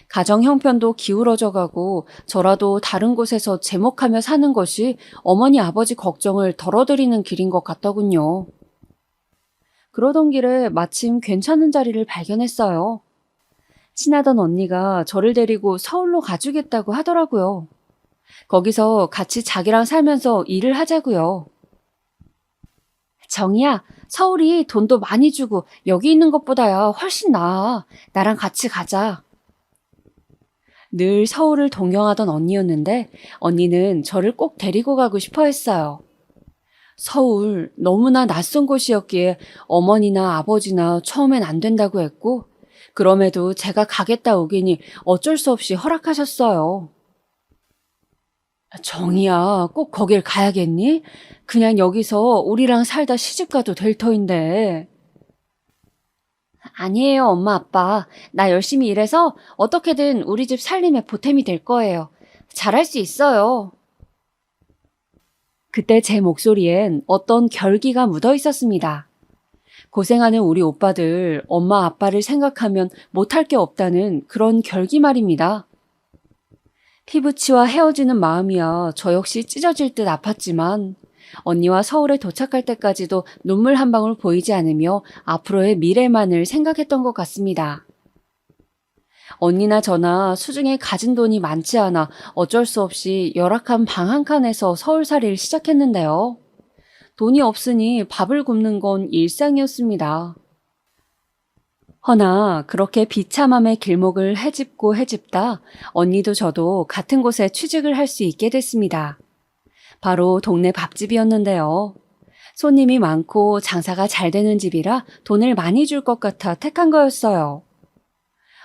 S3: 가정 형편도 기울어져 가고 저라도 다른 곳에서 제목하며 사는 것이 어머니 아버지 걱정을 덜어드리는 길인 것 같더군요. 그러던 길에 마침 괜찮은 자리를 발견했어요. 친하던 언니가 저를 데리고 서울로 가주겠다고 하더라고요. 거기서 같이 자기랑 살면서 일을 하자고요. 정이야, 서울이 돈도 많이 주고 여기 있는 것보다야 훨씬 나아. 나랑 같이 가자. 늘 서울을 동경하던 언니였는데 언니는 저를 꼭 데리고 가고 싶어 했어요. 서울 너무나 낯선 곳이었기에 어머니나 아버지나 처음엔 안 된다고 했고 그럼에도 제가 가겠다 오기니 어쩔 수 없이 허락하셨어요. 정이야, 꼭 거길 가야겠니? 그냥 여기서 우리랑 살다 시집가도 될 터인데. 아니에요, 엄마, 아빠. 나 열심히 일해서 어떻게든 우리 집 살림에 보탬이 될 거예요. 잘할 수 있어요. 그때 제 목소리엔 어떤 결기가 묻어 있었습니다. 고생하는 우리 오빠들, 엄마, 아빠를 생각하면 못할 게 없다는 그런 결기 말입니다. 피부치와 헤어지는 마음이야 저 역시 찢어질 듯 아팠지만 언니와 서울에 도착할 때까지도 눈물 한 방울 보이지 않으며 앞으로의 미래만을 생각했던 것 같습니다. 언니나 저나 수중에 가진 돈이 많지 않아 어쩔 수 없이 열악한 방 한 칸에서 서울살이를 시작했는데요. 돈이 없으니 밥을 굶는 건 일상이었습니다. 허나 그렇게 비참함의 길목을 헤집고 헤집다 언니도 저도 같은 곳에 취직을 할 수 있게 됐습니다. 바로 동네 밥집이었는데요. 손님이 많고 장사가 잘 되는 집이라 돈을 많이 줄 것 같아 택한 거였어요.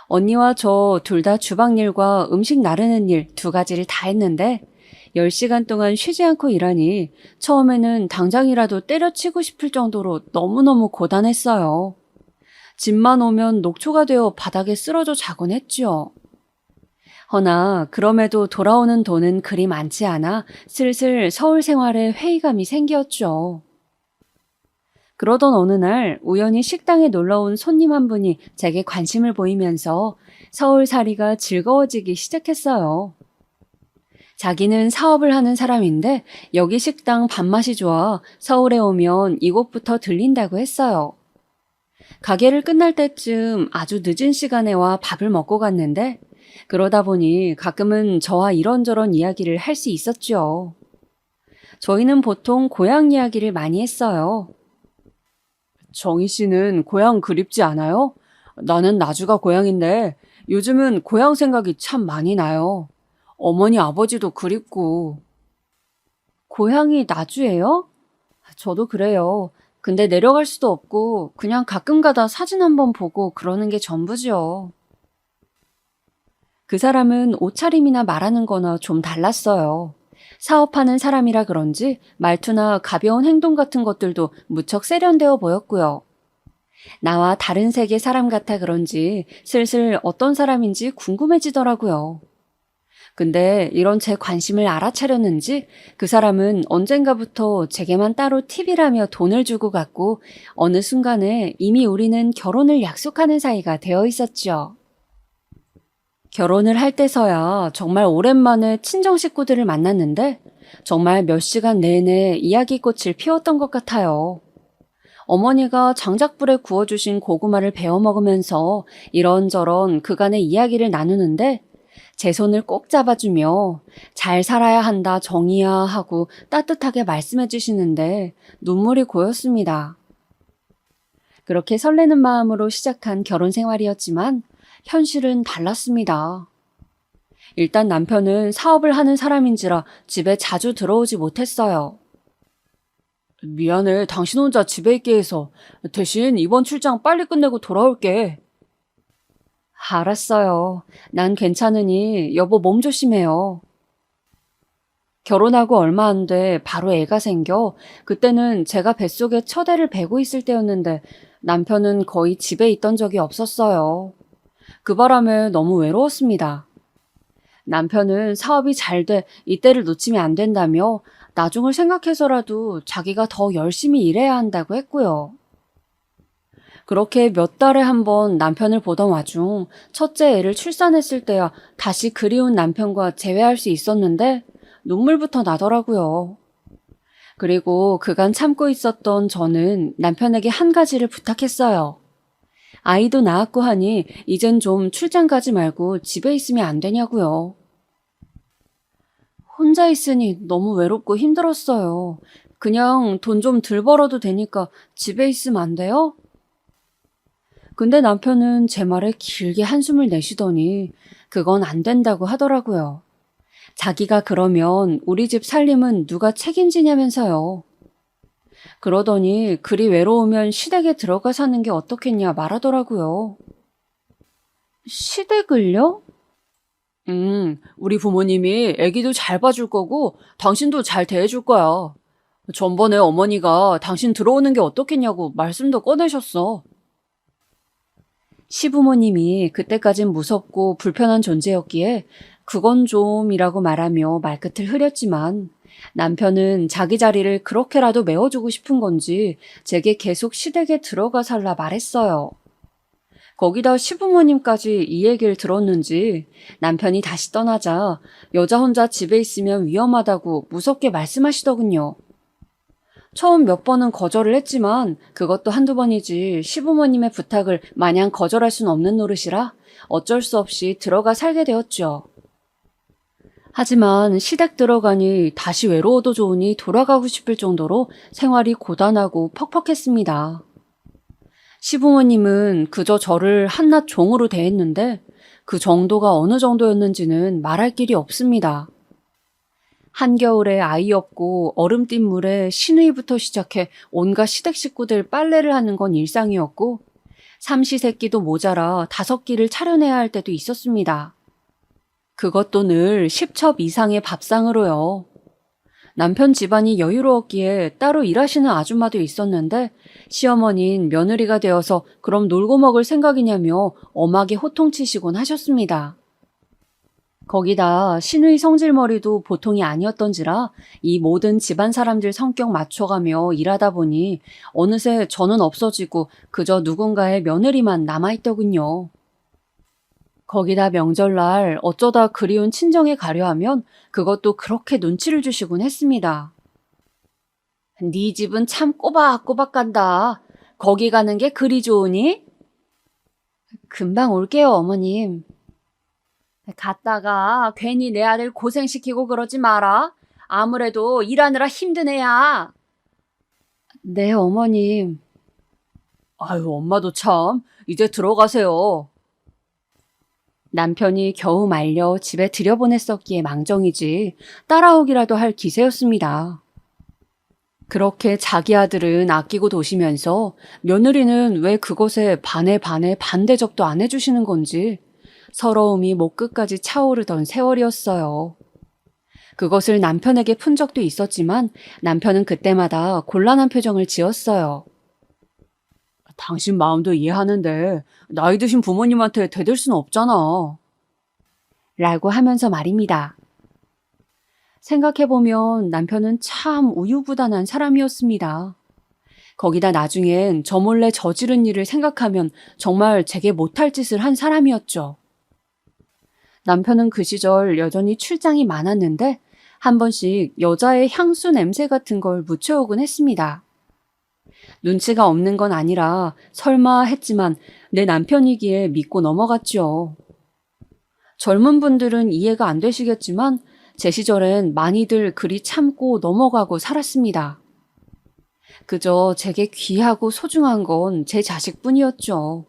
S3: 언니와 저 둘 다 주방 일과 음식 나르는 일 두 가지를 다 했는데 10시간 동안 쉬지 않고 일하니 처음에는 당장이라도 때려치고 싶을 정도로 너무너무 고단했어요. 집만 오면 녹초가 되어 바닥에 쓰러져 자곤 했지요. 허나 그럼에도 돌아오는 돈은 그리 많지 않아 슬슬 서울 생활에 회의감이 생겼죠. 그러던 어느 날 우연히 식당에 놀러온 손님 한 분이 제게 관심을 보이면서 서울살이가 즐거워지기 시작했어요. 자기는 사업을 하는 사람인데 여기 식당 밥맛이 좋아 서울에 오면 이곳부터 들린다고 했어요. 가게를 끝날 때쯤 아주 늦은 시간에 와 밥을 먹고 갔는데 그러다 보니 가끔은 저와 이런저런 이야기를 할 수 있었죠. 저희는 보통 고향 이야기를 많이 했어요. 정희 씨는 고향 그립지 않아요? 나는 나주가 고향인데 요즘은 고향 생각이 참 많이 나요. 어머니 아버지도 그립고. 고향이 나주예요? 저도 그래요. 근데 내려갈 수도 없고 그냥 가끔 가다 사진 한번 보고 그러는 게 전부죠. 그 사람은 옷차림이나 말하는 거나 좀 달랐어요. 사업하는 사람이라 그런지 말투나 가벼운 행동 같은 것들도 무척 세련되어 보였고요. 나와 다른 세계 사람 같아 그런지 슬슬 어떤 사람인지 궁금해지더라고요. 근데 이런 제 관심을 알아차렸는지 그 사람은 언젠가부터 제게만 따로 팁이라며 돈을 주고 갔고 어느 순간에 이미 우리는 결혼을 약속하는 사이가 되어 있었죠. 결혼을 할 때서야 정말 오랜만에 친정 식구들을 만났는데 정말 몇 시간 내내 이야기꽃을 피웠던 것 같아요. 어머니가 장작불에 구워주신 고구마를 베어 먹으면서 이런저런 그간의 이야기를 나누는데 제 손을 꼭 잡아주며 잘 살아야 한다 정이야 하고 따뜻하게 말씀해 주시는데 눈물이 고였습니다. 그렇게 설레는 마음으로 시작한 결혼 생활이었지만 현실은 달랐습니다. 일단 남편은 사업을 하는 사람인지라 집에 자주 들어오지 못했어요. 미안해, 당신 혼자 집에 있게 해서. 대신 이번 출장 빨리 끝내고 돌아올게. 알았어요. 난 괜찮으니 여보 몸 조심해요. 결혼하고 얼마 안 돼 바로 애가 생겨 그때는 제가 뱃속에 첫 애를 베고 있을 때였는데 남편은 거의 집에 있던 적이 없었어요. 그 바람에 너무 외로웠습니다. 남편은 사업이 잘 돼 이때를 놓치면 안 된다며 나중을 생각해서라도 자기가 더 열심히 일해야 한다고 했고요. 그렇게 몇 달에 한 번 남편을 보던 와중 첫째 애를 출산했을 때야 다시 그리운 남편과 재회할 수 있었는데 눈물부터 나더라고요. 그리고 그간 참고 있었던 저는 남편에게 한 가지를 부탁했어요. 아이도 낳았고 하니 이젠 좀 출장 가지 말고 집에 있으면 안 되냐고요. 혼자 있으니 너무 외롭고 힘들었어요. 그냥 돈 좀 덜 벌어도 되니까 집에 있으면 안 돼요? 근데 남편은 제 말에 길게 한숨을 내쉬더니 그건 안 된다고 하더라고요. 자기가 그러면 우리 집 살림은 누가 책임지냐면서요. 그러더니 그리 외로우면 시댁에 들어가 사는 게 어떻겠냐 말하더라고요. 시댁을요? 우리 부모님이 애기도 잘 봐줄 거고 당신도 잘 대해줄 거야. 전번에 어머니가 당신 들어오는 게 어떻겠냐고 말씀도 꺼내셨어. 시부모님이 그때까진 무섭고 불편한 존재였기에 그건 좀이라고 말하며 말끝을 흐렸지만 남편은 자기 자리를 그렇게라도 메워주고 싶은 건지 제게 계속 시댁에 들어가 살라 말했어요. 거기다 시부모님까지 이 얘기를 들었는지 남편이 다시 떠나자 여자 혼자 집에 있으면 위험하다고 무섭게 말씀하시더군요. 처음 몇 번은 거절을 했지만 그것도 한두 번이지 시부모님의 부탁을 마냥 거절할 순 없는 노릇이라 어쩔 수 없이 들어가 살게 되었죠. 하지만 시댁 들어가니 다시 외로워도 좋으니 돌아가고 싶을 정도로 생활이 고단하고 퍽퍽했습니다. 시부모님은 그저 저를 한낱 종으로 대했는데 그 정도가 어느 정도였는지는 말할 길이 없습니다. 한겨울에 아이 없고 얼음띤 물에 신의부터 시작해 온갖 시댁 식구들 빨래를 하는 건 일상이었고 삼시세끼도 모자라 5끼를 차려내야 할 때도 있었습니다. 그것도 늘 10첩 이상의 밥상으로요. 남편 집안이 여유로웠기에 따로 일하시는 아줌마도 있었는데 시어머니는 며느리가 되어서 그럼 놀고 먹을 생각이냐며 엄하게 호통치시곤 하셨습니다. 거기다 신의 성질머리도 보통이 아니었던지라 이 모든 집안 사람들 성격 맞춰가며 일하다 보니 어느새 저는 없어지고 그저 누군가의 며느리만 남아있더군요. 거기다 명절날 어쩌다 그리운 친정에 가려 하면 그것도 그렇게 눈치를 주시곤 했습니다. 네 집은 참 꼬박꼬박 간다. 거기 가는 게 그리 좋으니? 금방 올게요, 어머님. 갔다가 괜히 내 아들 고생시키고 그러지 마라. 아무래도 일하느라 힘든 애야. 네, 어머님. 아유, 엄마도 참. 이제 들어가세요. 남편이 겨우 말려 집에 들여보냈었기에 망정이지 따라오기라도 할 기세였습니다. 그렇게 자기 아들은 아끼고 도시면서 며느리는 왜 그것에 반에 반대접도 안 해주시는 건지 서러움이 목 끝까지 차오르던 세월이었어요. 그것을 남편에게 푼 적도 있었지만 남편은 그때마다 곤란한 표정을 지었어요. 당신 마음도 이해하는데 나이 드신 부모님한테 대들 수는 없잖아. 라고 하면서 말입니다. 생각해보면 남편은 참 우유부단한 사람이었습니다. 거기다 나중엔 저 몰래 저지른 일을 생각하면 정말 제게 못할 짓을 한 사람이었죠. 남편은 그 시절 여전히 출장이 많았는데 한 번씩 여자의 향수 냄새 같은 걸 묻혀오곤 했습니다. 눈치가 없는 건 아니라 설마 했지만 내 남편이기에 믿고 넘어갔죠. 젊은 분들은 이해가 안 되시겠지만 제 시절엔 많이들 그리 참고 넘어가고 살았습니다. 그저 제게 귀하고 소중한 건 제 자식뿐이었죠.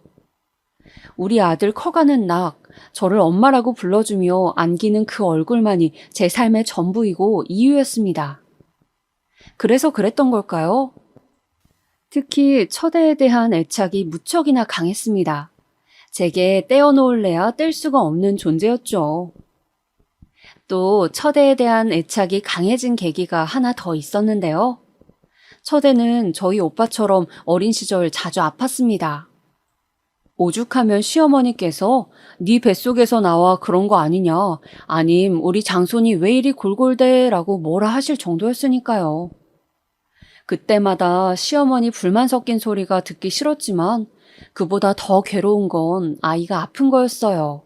S3: 우리 아들 커가는 낙, 저를 엄마라고 불러주며 안기는 그 얼굴만이 제 삶의 전부이고 이유였습니다. 그래서 그랬던 걸까요? 특히 첫애에 대한 애착이 무척이나 강했습니다. 제게 떼어놓을래야 뗄 수가 없는 존재였죠. 또 첫애에 대한 애착이 강해진 계기가 하나 더 있었는데요. 첫애는 저희 오빠처럼 어린 시절 자주 아팠습니다. 오죽하면 시어머니께서 네 뱃속에서 나와 그런 거 아니냐, 아님 우리 장손이 왜 이리 골골대라고 뭐라 하실 정도였으니까요. 그때마다 시어머니 불만 섞인 소리가 듣기 싫었지만 그보다 더 괴로운 건 아이가 아픈 거였어요.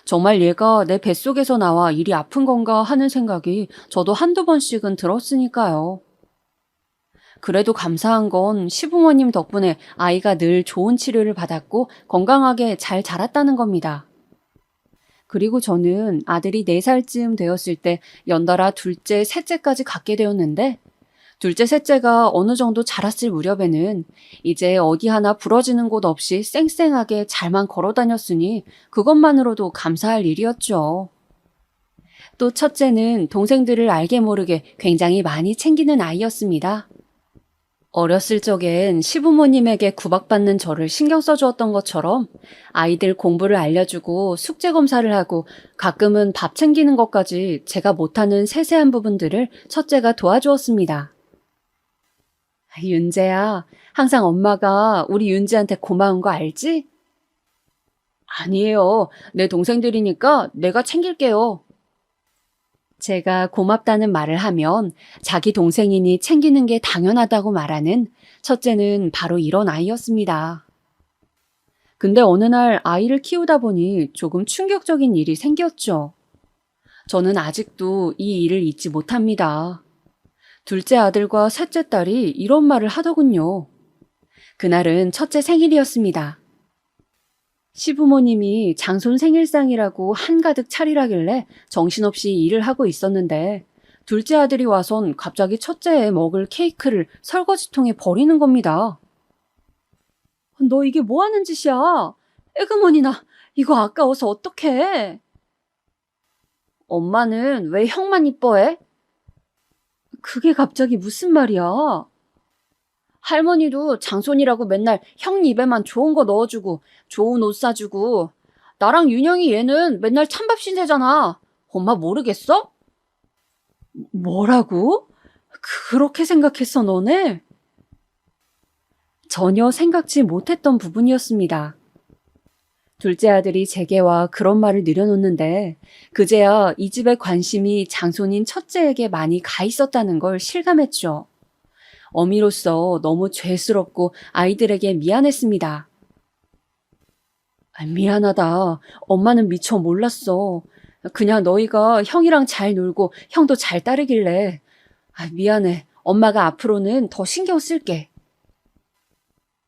S3: 정말 얘가 내 뱃속에서 나와 이리 아픈 건가 하는 생각이 저도 한두 번씩은 들었으니까요. 그래도 감사한 건 시부모님 덕분에 아이가 늘 좋은 치료를 받았고 건강하게 잘 자랐다는 겁니다. 그리고 저는 아들이 4살쯤 되었을 때 연달아 둘째, 셋째까지 갖게 되었는데 둘째, 셋째가 어느 정도 자랐을 무렵에는 이제 어디 하나 부러지는 곳 없이 쌩쌩하게 잘만 걸어 다녔으니 그것만으로도 감사할 일이었죠. 또 첫째는 동생들을 알게 모르게 굉장히 많이 챙기는 아이였습니다. 어렸을 적엔 시부모님에게 구박받는 저를 신경 써주었던 것처럼 아이들 공부를 알려주고 숙제 검사를 하고 가끔은 밥 챙기는 것까지 제가 못하는 세세한 부분들을 첫째가 도와주었습니다. 윤재야, 항상 엄마가 우리 윤지한테 고마운 거 알지? 아니에요. 내 동생들이니까 내가 챙길게요. 제가 고맙다는 말을 하면 자기 동생이니 챙기는 게 당연하다고 말하는 첫째는 바로 이런 아이였습니다. 근데 어느 날 아이를 키우다 보니 조금 충격적인 일이 생겼죠. 저는 아직도 이 일을 잊지 못합니다. 둘째 아들과 셋째 딸이 이런 말을 하더군요. 그날은 첫째 생일이었습니다. 시부모님이 장손 생일상이라고 한가득 차리라길래 정신없이 일을 하고 있었는데 둘째 아들이 와선 갑자기 첫째에 먹을 케이크를 설거지통에 버리는 겁니다. 너 이게 뭐 하는 짓이야? 에그머니나 이거 아까워서 어떡해? 엄마는 왜 형만 이뻐해? 그게 갑자기 무슨 말이야? 할머니도 장손이라고 맨날 형 입에만 좋은 거 넣어주고 좋은 옷 사주고 나랑 윤영이 얘는 맨날 찬밥 신세잖아. 엄마 모르겠어? 뭐라고? 그렇게 생각했어 너네? 전혀 생각지 못했던 부분이었습니다. 둘째 아들이 제게와 그런 말을 늘여놓는데 그제야 이 집의 관심이 장손인 첫째에게 많이 가 있었다는 걸 실감했죠. 어미로서 너무 죄스럽고 아이들에게 미안했습니다. 미안하다. 엄마는 미처 몰랐어. 그냥 너희가 형이랑 잘 놀고 형도 잘 따르길래. 미안해. 엄마가 앞으로는 더 신경 쓸게.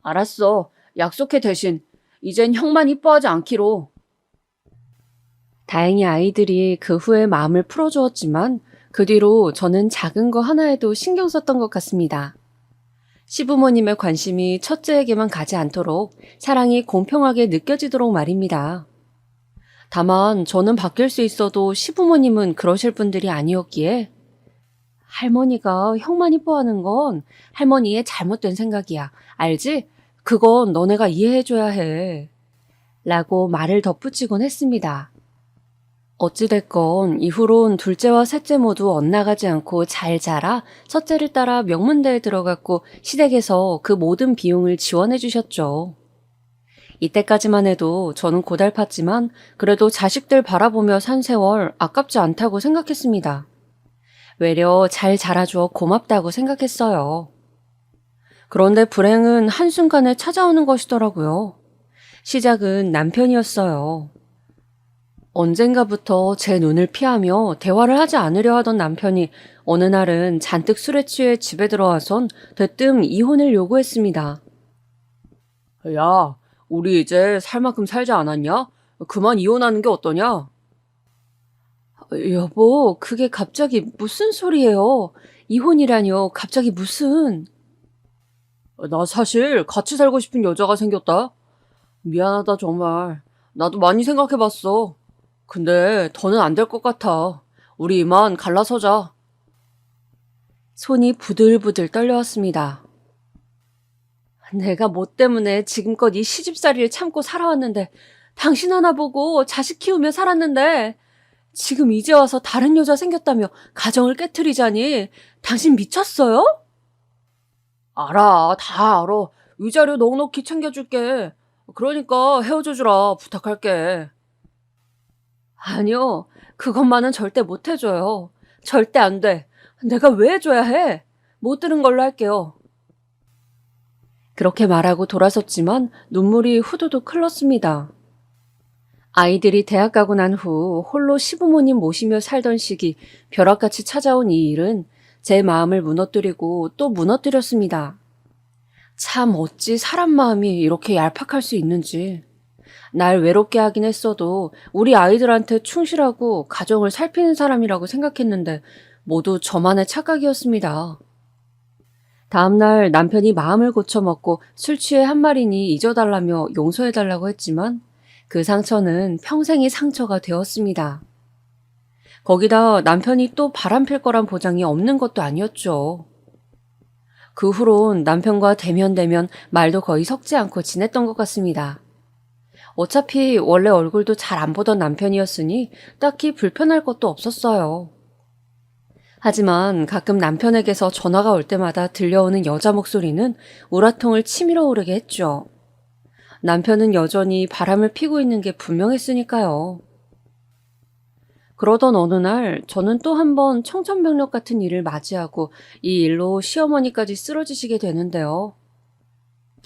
S3: 알았어. 약속해 대신. 이젠 형만 이뻐하지 않기로. 다행히 아이들이 그 후에 마음을 풀어주었지만 그 뒤로 저는 작은 거 하나에도 신경 썼던 것 같습니다. 시부모님의 관심이 첫째에게만 가지 않도록 사랑이 공평하게 느껴지도록 말입니다. 다만 저는 바뀔 수 있어도 시부모님은 그러실 분들이 아니었기에 할머니가 형만 이뻐하는 건 할머니의 잘못된 생각이야. 알지? 그건 너네가 이해해줘야 해. 라고 말을 덧붙이곤 했습니다. 어찌됐건 이후론 둘째와 셋째 모두 엇나가지 않고 잘 자라 첫째를 따라 명문대에 들어갔고 시댁에서 그 모든 비용을 지원해 주셨죠. 이때까지만 해도 저는 고달팠지만 그래도 자식들 바라보며 산 세월 아깝지 않다고 생각했습니다. 외려 잘 자라주어 고맙다고 생각했어요. 그런데 불행은 한순간에 찾아오는 것이더라고요. 시작은 남편이었어요. 언젠가부터 제 눈을 피하며 대화를 하지 않으려 하던 남편이 어느 날은 잔뜩 술에 취해 집에 들어와선 대뜸 이혼을 요구했습니다. 야, 우리 이제 살 만큼 살지 않았냐? 그만 이혼하는 게 어떠냐? 여보, 그게 갑자기 무슨 소리예요? 이혼이라뇨, 갑자기 무슨... 나 사실 같이 살고 싶은 여자가 생겼다. 미안하다 정말. 나도 많이 생각해봤어. 근데 더는 안 될 것 같아. 우리 이만 갈라서자. 손이 부들부들 떨려왔습니다. 내가 뭐 때문에 지금껏 이 시집살이를 참고 살아왔는데 당신 하나 보고 자식 키우며 살았는데 지금 이제 와서 다른 여자 생겼다며 가정을 깨트리자니 당신 미쳤어요? 알아. 다 알아. 위자료 넉넉히 챙겨줄게. 그러니까 헤어져주라 부탁할게. 아니요. 그것만은 절대 못 해줘요. 절대 안 돼. 내가 왜 해줘야 해? 못 들은 걸로 할게요. 그렇게 말하고 돌아섰지만 눈물이 후두둑 흘렀습니다. 아이들이 대학 가고 난 후 홀로 시부모님 모시며 살던 시기 벼락같이 찾아온 이 일은 제 마음을 무너뜨리고 또 무너뜨렸습니다. 참 어찌 사람 마음이 이렇게 얄팍할 수 있는지. 날 외롭게 하긴 했어도 우리 아이들한테 충실하고 가정을 살피는 사람이라고 생각했는데 모두 저만의 착각이었습니다. 다음날 남편이 마음을 고쳐먹고 술 취해 한 말이니 잊어달라며 용서해달라고 했지만 그 상처는 평생의 상처가 되었습니다. 거기다 남편이 또 바람필 거란 보장이 없는 것도 아니었죠. 그 후론 남편과 대면대면 말도 거의 섞지 않고 지냈던 것 같습니다. 어차피 원래 얼굴도 잘 안 보던 남편이었으니 딱히 불편할 것도 없었어요. 하지만 가끔 남편에게서 전화가 올 때마다 들려오는 여자 목소리는 우라통을 치밀어 오르게 했죠. 남편은 여전히 바람을 피고 있는 게 분명했으니까요. 그러던 어느 날 저는 또 한 번 청천벽력 같은 일을 맞이하고 이 일로 시어머니까지 쓰러지시게 되는데요.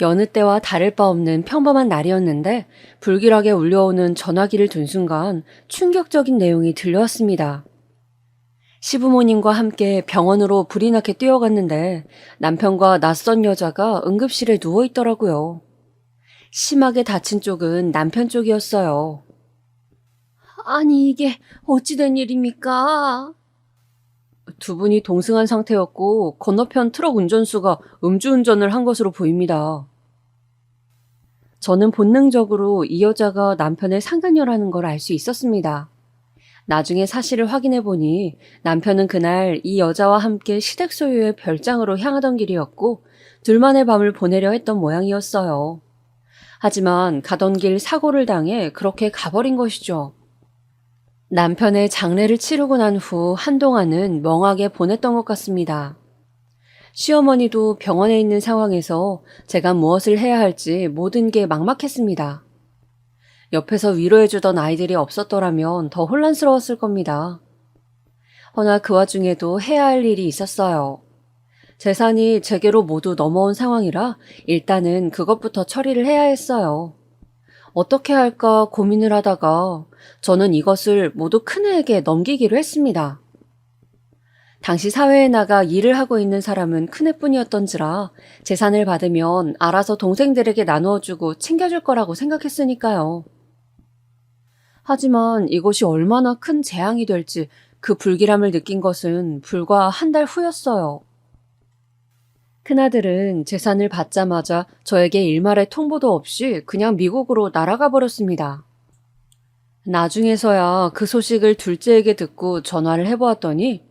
S3: 여느 때와 다를 바 없는 평범한 날이었는데 불길하게 울려오는 전화기를 든 순간 충격적인 내용이 들려왔습니다. 시부모님과 함께 병원으로 불이 나게 뛰어갔는데 남편과 낯선 여자가 응급실에 누워 있더라고요. 심하게 다친 쪽은 남편 쪽이었어요. 아니, 이게 어찌된 일입니까? 두 분이 동승한 상태였고 건너편 트럭 운전수가 음주운전을 한 것으로 보입니다. 저는 본능적으로 이 여자가 남편의 상간녀라는 걸 알 수 있었습니다. 나중에 사실을 확인해 보니 남편은 그날 이 여자와 함께 시댁 소유의 별장으로 향하던 길이었고 둘만의 밤을 보내려 했던 모양이었어요. 하지만 가던 길 사고를 당해 그렇게 가버린 것이죠. 남편의 장례를 치르고 난 후 한동안은 멍하게 보냈던 것 같습니다. 시어머니도 병원에 있는 상황에서 제가 무엇을 해야 할지 모든 게 막막했습니다. 옆에서 위로해주던 아이들이 없었더라면 더 혼란스러웠을 겁니다. 허나 그 와중에도 해야 할 일이 있었어요. 재산이 제게로 모두 넘어온 상황이라 일단은 그것부터 처리를 해야 했어요. 어떻게 할까 고민을 하다가 저는 이것을 모두 큰애에게 넘기기로 했습니다. 당시 사회에 나가 일을 하고 있는 사람은 큰애뿐이었던지라 재산을 받으면 알아서 동생들에게 나누어주고 챙겨줄 거라고 생각했으니까요. 하지만 이것이 얼마나 큰 재앙이 될지 그 불길함을 느낀 것은 불과 한 달 후였어요. 큰아들은 재산을 받자마자 저에게 일말의 통보도 없이 그냥 미국으로 날아가 버렸습니다. 나중에서야 그 소식을 둘째에게 듣고 전화를 해보았더니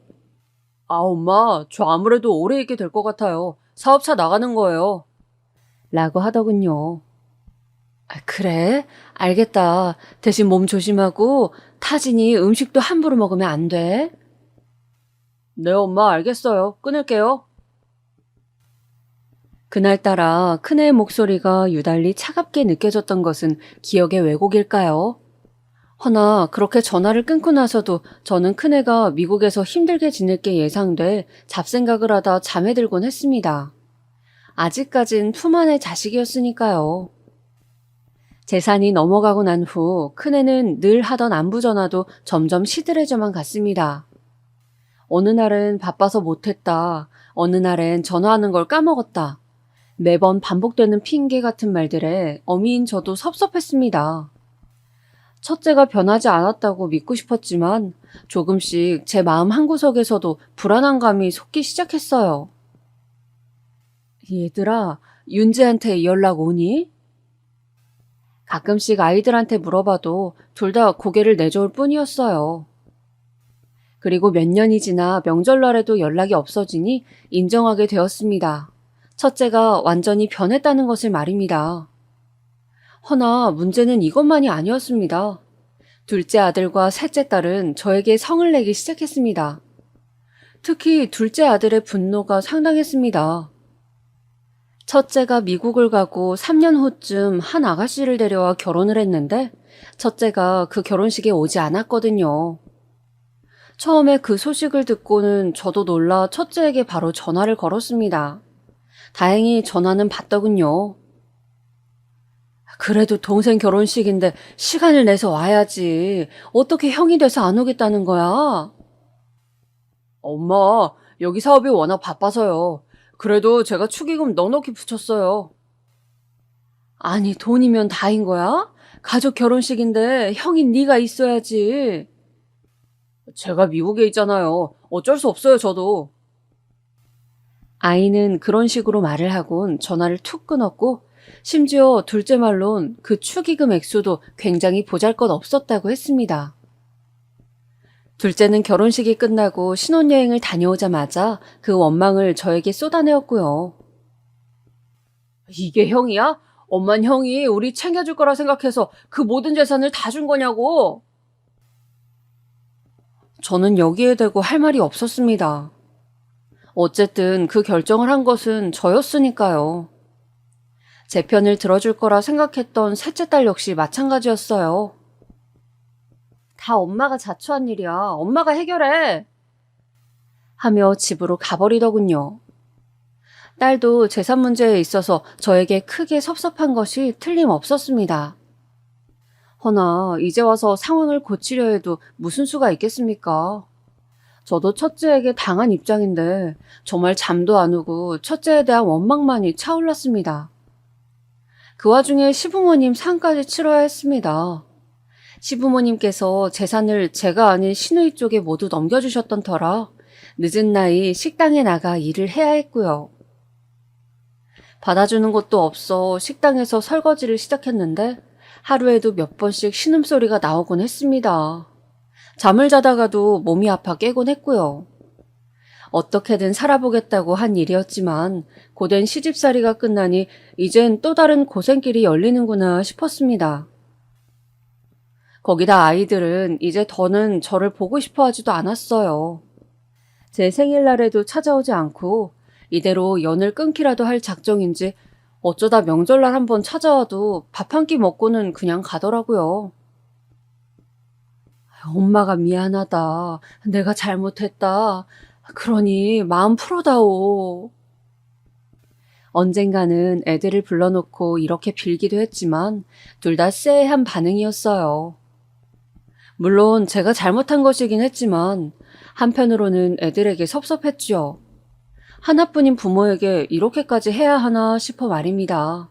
S3: 엄마, 저 아무래도 오래 있게 될 것 같아요. 사업차 나가는 거예요. 라고 하더군요. 그래? 알겠다. 대신 몸 조심하고 타진이 음식도 함부로 먹으면 안 돼. 네, 엄마, 알겠어요. 끊을게요. 그날따라 큰애의 목소리가 유달리 차갑게 느껴졌던 것은 기억의 왜곡일까요? 허나 그렇게 전화를 끊고 나서도 저는 큰애가 미국에서 힘들게 지낼 게 예상돼 잡생각을 하다 잠에 들곤 했습니다. 아직까진 품 안의 자식이었으니까요. 재산이 넘어가고 난 후 큰애는 늘 하던 안부 전화도 점점 시들해져만 갔습니다. 어느 날은 바빠서 못했다. 어느 날엔 전화하는 걸 까먹었다. 매번 반복되는 핑계 같은 말들에 어미인 저도 섭섭했습니다. 첫째가 변하지 않았다고 믿고 싶었지만 조금씩 제 마음 한구석에서도 불안한 감이 솟기 시작했어요. 얘들아, 윤재한테 연락 오니? 가끔씩 아이들한테 물어봐도 둘 다 고개를 내저을 뿐이었어요. 그리고 몇 년이 지나 명절날에도 연락이 없어지니 인정하게 되었습니다. 첫째가 완전히 변했다는 것을 말입니다. 허나 문제는 이것만이 아니었습니다. 둘째 아들과 셋째 딸은 저에게 성을 내기 시작했습니다. 특히 둘째 아들의 분노가 상당했습니다. 첫째가 미국을 가고 3년 후쯤 한 아가씨를 데려와 결혼을 했는데 첫째가 그 결혼식에 오지 않았거든요. 처음에 그 소식을 듣고는 저도 놀라 첫째에게 바로 전화를 걸었습니다. 다행히 전화는 받더군요. 그래도 동생 결혼식인데 시간을 내서 와야지. 어떻게 형이 돼서 안 오겠다는 거야? 엄마, 여기 사업이 워낙 바빠서요. 그래도 제가 축의금 넉넉히 붙였어요. 아니, 돈이면 다인 거야? 가족 결혼식인데 형인 네가 있어야지. 제가 미국에 있잖아요. 어쩔 수 없어요, 저도. 아이는 그런 식으로 말을 하곤 전화를 툭 끊었고 심지어 둘째 말론 그 축의금 액수도 굉장히 보잘것없었다고 했습니다. 둘째는 결혼식이 끝나고 신혼여행을 다녀오자마자 그 원망을 저에게 쏟아내었고요. 이게 형이야? 엄만 형이 우리 챙겨줄 거라 생각해서 그 모든 재산을 다 준 거냐고. 저는 여기에 대고 할 말이 없었습니다. 어쨌든 그 결정을 한 것은 저였으니까요. 제 편을 들어줄 거라 생각했던 셋째 딸 역시 마찬가지였어요. 다 엄마가 자초한 일이야. 엄마가 해결해. 하며 집으로 가버리더군요. 딸도 재산 문제에 있어서 저에게 크게 섭섭한 것이 틀림없었습니다. 허나 이제 와서 상황을 고치려 해도 무슨 수가 있겠습니까? 저도 첫째에게 당한 입장인데 정말 잠도 안 오고 첫째에 대한 원망만이 차올랐습니다. 그 와중에 시부모님 상까지 치러야 했습니다. 시부모님께서 재산을 제가 아닌 시누이 쪽에 모두 넘겨주셨던 터라 늦은 나이 식당에 나가 일을 해야 했고요. 받아주는 것도 없어 식당에서 설거지를 시작했는데 하루에도 몇 번씩 신음소리가 나오곤 했습니다. 잠을 자다가도 몸이 아파 깨곤 했고요. 어떻게든 살아보겠다고 한 일이었지만 고된 시집살이가 끝나니 이젠 또 다른 고생길이 열리는구나 싶었습니다. 거기다 아이들은 이제 더는 저를 보고 싶어 하지도 않았어요. 제 생일날에도 찾아오지 않고 이대로 연을 끊기라도 할 작정인지 어쩌다 명절날 한번 찾아와도 밥 한 끼 먹고는 그냥 가더라고요. 엄마가 미안하다. 내가 잘못했다. 그러니 마음 풀어다오. 언젠가는 애들을 불러놓고 이렇게 빌기도 했지만 둘 다 쎄한 반응이었어요. 물론 제가 잘못한 것이긴 했지만 한편으로는 애들에게 섭섭했죠. 하나뿐인 부모에게 이렇게까지 해야 하나 싶어 말입니다.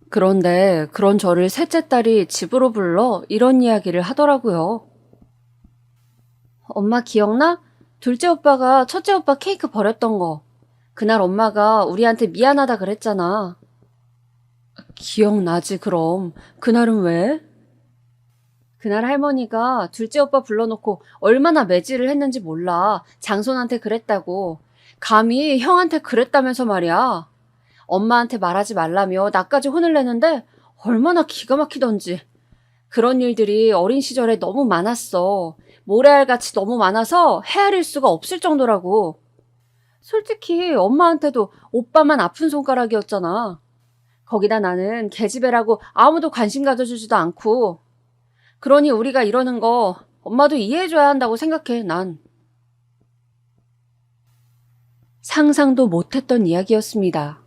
S3: 그런데 그런 저를 셋째 딸이 집으로 불러 이런 이야기를 하더라고요. 엄마 기억나? 둘째 오빠가 첫째 오빠 케이크 버렸던 거. 그날 엄마가 우리한테 미안하다 그랬잖아. 기억나지 그럼. 그날은 왜? 그날 할머니가 둘째 오빠 불러놓고 얼마나 매질을 했는지 몰라. 장손한테 그랬다고. 감히 형한테 그랬다면서 말이야. 엄마한테 말하지 말라며 나까지 혼을 내는데 얼마나 기가 막히던지. 그런 일들이 어린 시절에 너무 많았어. 모래알같이 너무 많아서 헤아릴 수가 없을 정도라고. 솔직히 엄마한테도 오빠만 아픈 손가락이었잖아. 거기다 나는 계집애라고 아무도 관심 가져주지도 않고. 그러니 우리가 이러는 거 엄마도 이해해줘야 한다고 생각해, 난. 상상도 못했던 이야기였습니다.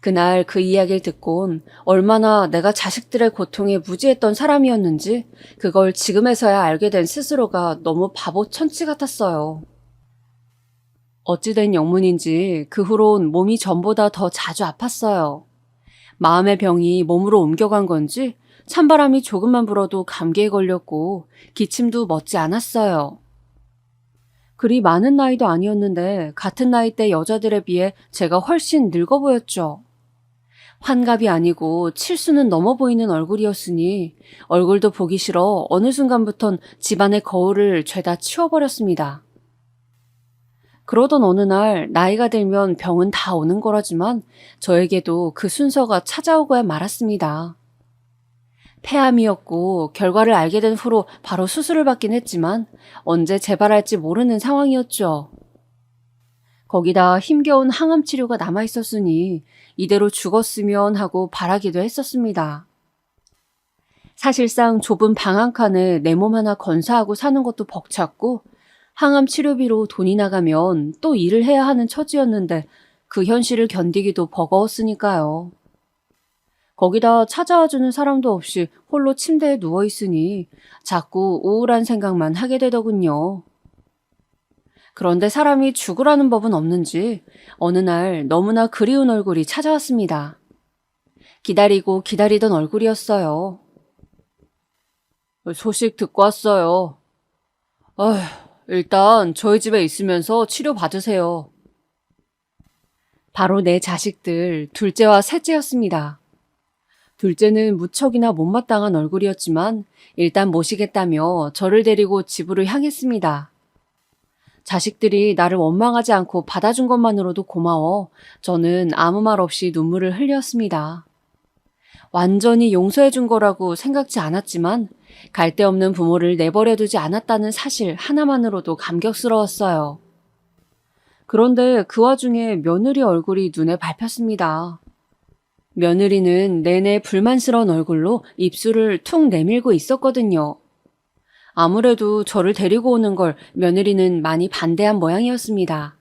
S3: 그날 그 이야기를 듣곤 얼마나 내가 자식들의 고통에 무지했던 사람이었는지 그걸 지금에서야 알게 된 스스로가 너무 바보 천치 같았어요. 어찌된 영문인지 그 후론 몸이 전보다 더 자주 아팠어요. 마음의 병이 몸으로 옮겨간 건지 찬바람이 조금만 불어도 감기에 걸렸고 기침도 멎지 않았어요. 그리 많은 나이도 아니었는데 같은 나이대 여자들에 비해 제가 훨씬 늙어 보였죠. 환갑이 아니고 칠수는 넘어 보이는 얼굴이었으니 얼굴도 보기 싫어 어느 순간부턴 집안의 거울을 죄다 치워버렸습니다. 그러던 어느 날 나이가 들면 병은 다 오는 거라지만 저에게도 그 순서가 찾아오고야 말았습니다. 폐암이었고 결과를 알게 된 후로 바로 수술을 받긴 했지만 언제 재발할지 모르는 상황이었죠. 거기다 힘겨운 항암 치료가 남아있었으니 이대로 죽었으면 하고 바라기도 했었습니다. 사실상 좁은 방 한 칸에 내 몸 하나 건사하고 사는 것도 벅찼고 항암 치료비로 돈이 나가면 또 일을 해야 하는 처지였는데 그 현실을 견디기도 버거웠으니까요. 거기다 찾아와주는 사람도 없이 홀로 침대에 누워있으니 자꾸 우울한 생각만 하게 되더군요. 그런데 사람이 죽으라는 법은 없는지 어느 날 너무나 그리운 얼굴이 찾아왔습니다. 기다리고 기다리던 얼굴이었어요. 소식 듣고 왔어요. 일단 저희 집에 있으면서 치료 받으세요. 바로 내 자식들 둘째와 셋째였습니다. 둘째는 무척이나 못마땅한 얼굴이었지만 일단 모시겠다며 저를 데리고 집으로 향했습니다. 자식들이 나를 원망하지 않고 받아준 것만으로도 고마워 저는 아무 말 없이 눈물을 흘렸습니다. 완전히 용서해준 거라고 생각지 않았지만 갈데 없는 부모를 내버려두지 않았다는 사실 하나만으로도 감격스러웠어요. 그런데 그 와중에 며느리 얼굴이 눈에 밟혔습니다. 며느리는 내내 불만스러운 얼굴로 입술을 툭 내밀고 있었거든요. 아무래도 저를 데리고 오는 걸 며느리는 많이 반대한 모양이었습니다.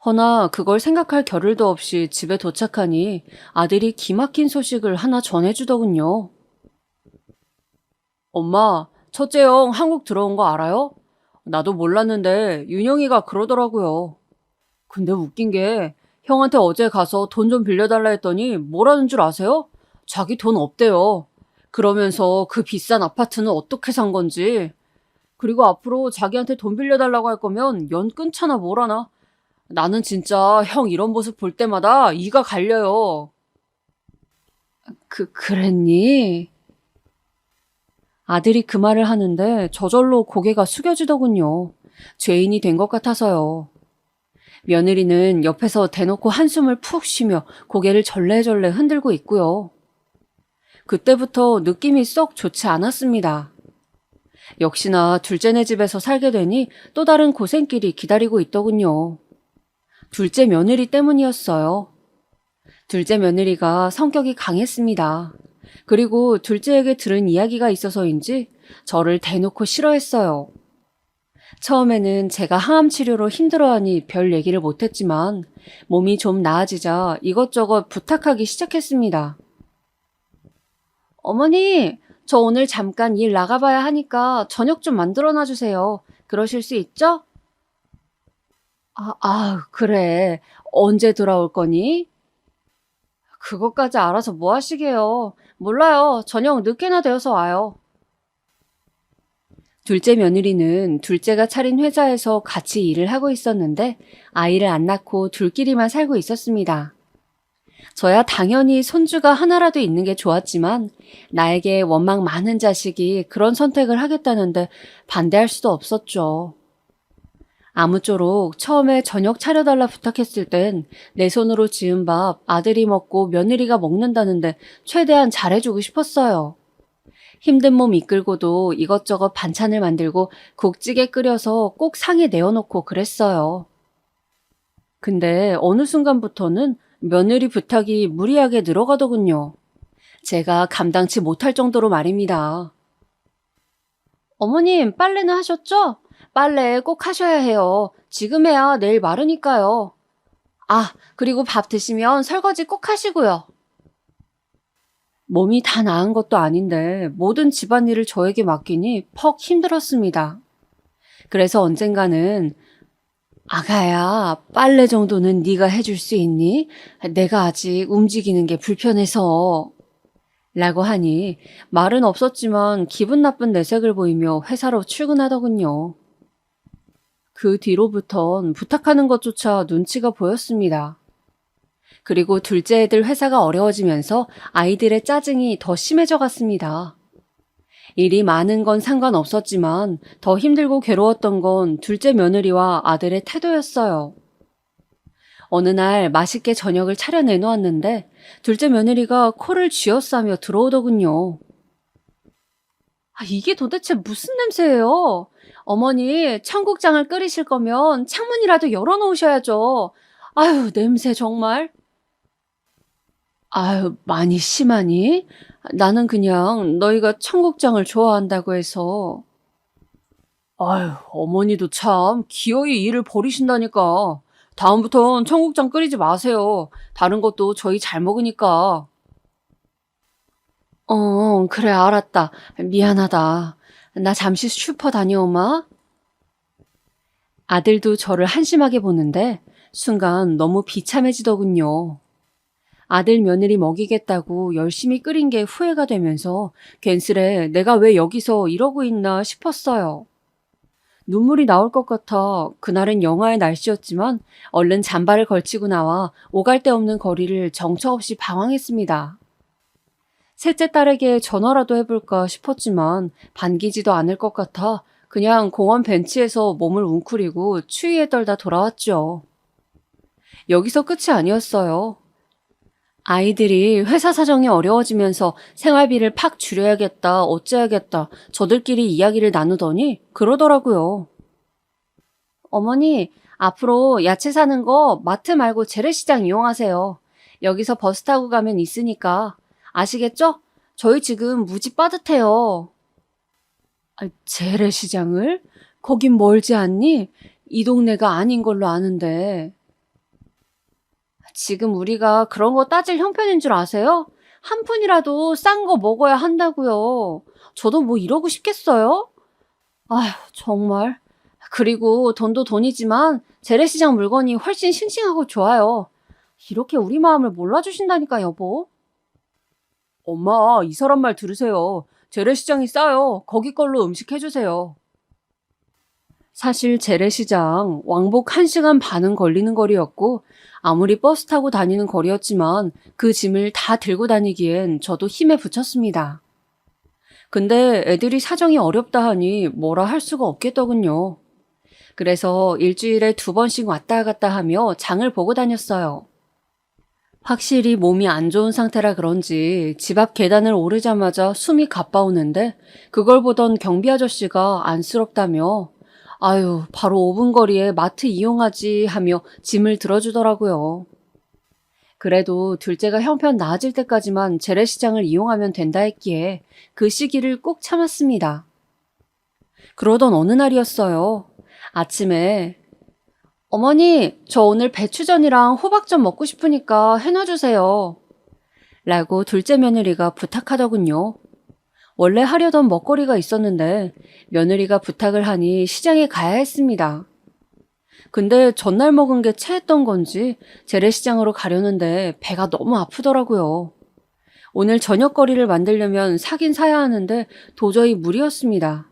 S3: 허나 그걸 생각할 겨를도 없이 집에 도착하니 아들이 기막힌 소식을 하나 전해주더군요. 엄마, 첫째 형 한국 들어온 거 알아요? 나도 몰랐는데 윤영이가 그러더라고요. 근데 웃긴 게 형한테 어제 가서 돈 좀 빌려달라 했더니 뭐라는 줄 아세요? 자기 돈 없대요. 그러면서 그 비싼 아파트는 어떻게 산 건지. 그리고 앞으로 자기한테 돈 빌려달라고 할 거면 연 끊잖아 뭐라나. 나는 진짜 형 이런 모습 볼 때마다 이가 갈려요. 그랬니? 아들이 그 말을 하는데 저절로 고개가 숙여지더군요. 죄인이 된 것 같아서요. 며느리는 옆에서 대놓고 한숨을 푹 쉬며 고개를 절레절레 흔들고 있고요. 그때부터 느낌이 썩 좋지 않았습니다. 역시나 둘째네 집에서 살게 되니 또 다른 고생길이 기다리고 있더군요. 둘째 며느리 때문이었어요. 둘째 며느리가 성격이 강했습니다. 그리고 둘째에게 들은 이야기가 있어서인지 저를 대놓고 싫어했어요. 처음에는 제가 항암 치료로 힘들어하니 별 얘기를 못했지만 몸이 좀 나아지자 이것저것 부탁하기 시작했습니다. 어머니, 저 오늘 잠깐 일 나가봐야 하니까 저녁 좀 만들어 놔주세요. 그러실 수 있죠? 그래. 언제 돌아올 거니? 그것까지 알아서 뭐 하시게요. 몰라요. 저녁 늦게나 되어서 와요. 둘째 며느리는 둘째가 차린 회사에서 같이 일을 하고 있었는데 아이를 안 낳고 둘끼리만 살고 있었습니다. 저야 당연히 손주가 하나라도 있는 게 좋았지만 나에게 원망 많은 자식이 그런 선택을 하겠다는데 반대할 수도 없었죠. 아무쪼록 처음에 저녁 차려달라 부탁했을 땐 내 손으로 지은 밥 아들이 먹고 며느리가 먹는다는데 최대한 잘해주고 싶었어요. 힘든 몸 이끌고도 이것저것 반찬을 만들고 국찌개 끓여서 꼭 상에 내어놓고 그랬어요. 근데 어느 순간부터는 며느리 부탁이 무리하게 늘어가더군요. 제가 감당치 못할 정도로 말입니다. 어머님, 빨래는 하셨죠? 빨래 꼭 하셔야 해요. 지금 해야 내일 마르니까요. 그리고 밥 드시면 설거지 꼭 하시고요. 몸이 다 나은 것도 아닌데 모든 집안일을 저에게 맡기니 퍽 힘들었습니다. 그래서 언젠가는 아가야, 빨래 정도는 네가 해줄 수 있니? 내가 아직 움직이는 게 불편해서. 라고 하니 말은 없었지만 기분 나쁜 내색을 보이며 회사로 출근하더군요. 그 뒤로부턴 부탁하는 것조차 눈치가 보였습니다. 그리고 둘째 애들 회사가 어려워지면서 아이들의 짜증이 더 심해져 갔습니다. 일이 많은 건 상관없었지만 더 힘들고 괴로웠던 건 둘째 며느리와 아들의 태도였어요. 어느 날 맛있게 저녁을 차려 내놓았는데 둘째 며느리가 코를 쥐어싸며 들어오더군요. 이게 도대체 무슨 냄새예요? 어머니, 청국장을 끓이실 거면 창문이라도 열어놓으셔야죠. 냄새 정말. 많이 심하니? 나는 그냥 너희가 청국장을 좋아한다고 해서. 어머니도 참 기어이 일을 버리신다니까. 다음부턴 청국장 끓이지 마세요. 다른 것도 저희 잘 먹으니까. 그래, 알았다. 미안하다. 나 잠시 슈퍼 다녀오마. 아들도 저를 한심하게 보는데 순간 너무 비참해지더군요. 아들 며느리 먹이겠다고 열심히 끓인 게 후회가 되면서 괜스레 내가 왜 여기서 이러고 있나 싶었어요. 눈물이 나올 것 같아 그날은 영하의 날씨였지만 얼른 잠바를 걸치고 나와 오갈 데 없는 거리를 정처 없이 방황했습니다. 셋째 딸에게 전화라도 해볼까 싶었지만 반기지도 않을 것 같아 그냥 공원 벤치에서 몸을 웅크리고 추위에 떨다 돌아왔죠. 여기서 끝이 아니었어요. 아이들이 회사 사정이 어려워지면서 생활비를 팍 줄여야겠다, 어째야겠다, 저들끼리 이야기를 나누더니 그러더라고요. 어머니, 앞으로 야채 사는 거 마트 말고 재래시장 이용하세요. 여기서 버스 타고 가면 있으니까. 아시겠죠? 저희 지금 무지 빠듯해요. 재래시장을? 거긴 멀지 않니? 이 동네가 아닌 걸로 아는데. 지금 우리가 그런 거 따질 형편인 줄 아세요? 한 푼이라도 싼 거 먹어야 한다고요. 저도 뭐 이러고 싶겠어요? 정말. 그리고 돈도 돈이지만 재래시장 물건이 훨씬 싱싱하고 좋아요. 이렇게 우리 마음을 몰라주신다니까, 여보. 엄마, 이 사람 말 들으세요. 재래시장이 싸요. 거기 걸로 음식 해주세요. 사실 재래시장 왕복 1시간 반은 걸리는 거리였고 아무리 버스 타고 다니는 거리였지만 그 짐을 다 들고 다니기엔 저도 힘에 부쳤습니다. 근데 애들이 사정이 어렵다 하니 뭐라 할 수가 없겠더군요. 그래서 일주일에 2번씩 왔다 갔다 하며 장을 보고 다녔어요. 확실히 몸이 안 좋은 상태라 그런지 집 앞 계단을 오르자마자 숨이 가빠오는데 그걸 보던 경비 아저씨가 안쓰럽다며 아유, 바로 5분 거리에 마트 이용하지 하며 짐을 들어주더라고요. 그래도 둘째가 형편 나아질 때까지만 재래시장을 이용하면 된다 했기에 그 시기를 꼭 참았습니다. 그러던 어느 날이었어요. 아침에 어머니, 저 오늘 배추전이랑 호박전 먹고 싶으니까 해놔주세요. 라고 둘째 며느리가 부탁하더군요. 원래 하려던 먹거리가 있었는데 며느리가 부탁을 하니 시장에 가야 했습니다. 근데 전날 먹은 게 체했던 건지 재래시장으로 가려는데 배가 너무 아프더라고요. 오늘 저녁거리를 만들려면 사긴 사야 하는데 도저히 무리였습니다.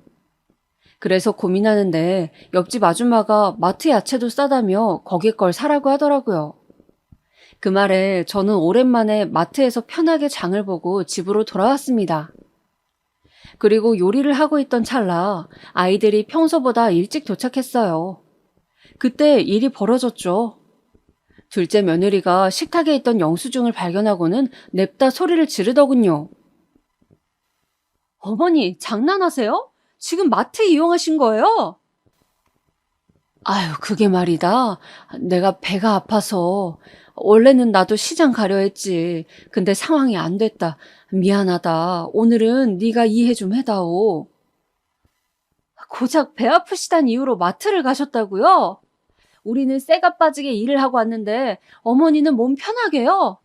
S3: 그래서 고민하는데 옆집 아줌마가 마트 야채도 싸다며 거기 걸 사라고 하더라고요. 그 말에 저는 오랜만에 마트에서 편하게 장을 보고 집으로 돌아왔습니다. 그리고 요리를 하고 있던 찰나 아이들이 평소보다 일찍 도착했어요. 그때 일이 벌어졌죠. 둘째 며느리가 식탁에 있던 영수증을 발견하고는 냅다 소리를 지르더군요. 어머니, 장난하세요? 지금 마트 이용하신 거예요? 아유, 그게 말이다. 내가 배가 아파서 원래는 나도 시장 가려 했지. 근데 상황이 안 됐다. 미안하다. 오늘은 네가 이해 좀 해다오. 고작 배 아프시단 이유로 마트를 가셨다고요? 우리는 쇠가 빠지게 일을 하고 왔는데 어머니는 몸 편하게요.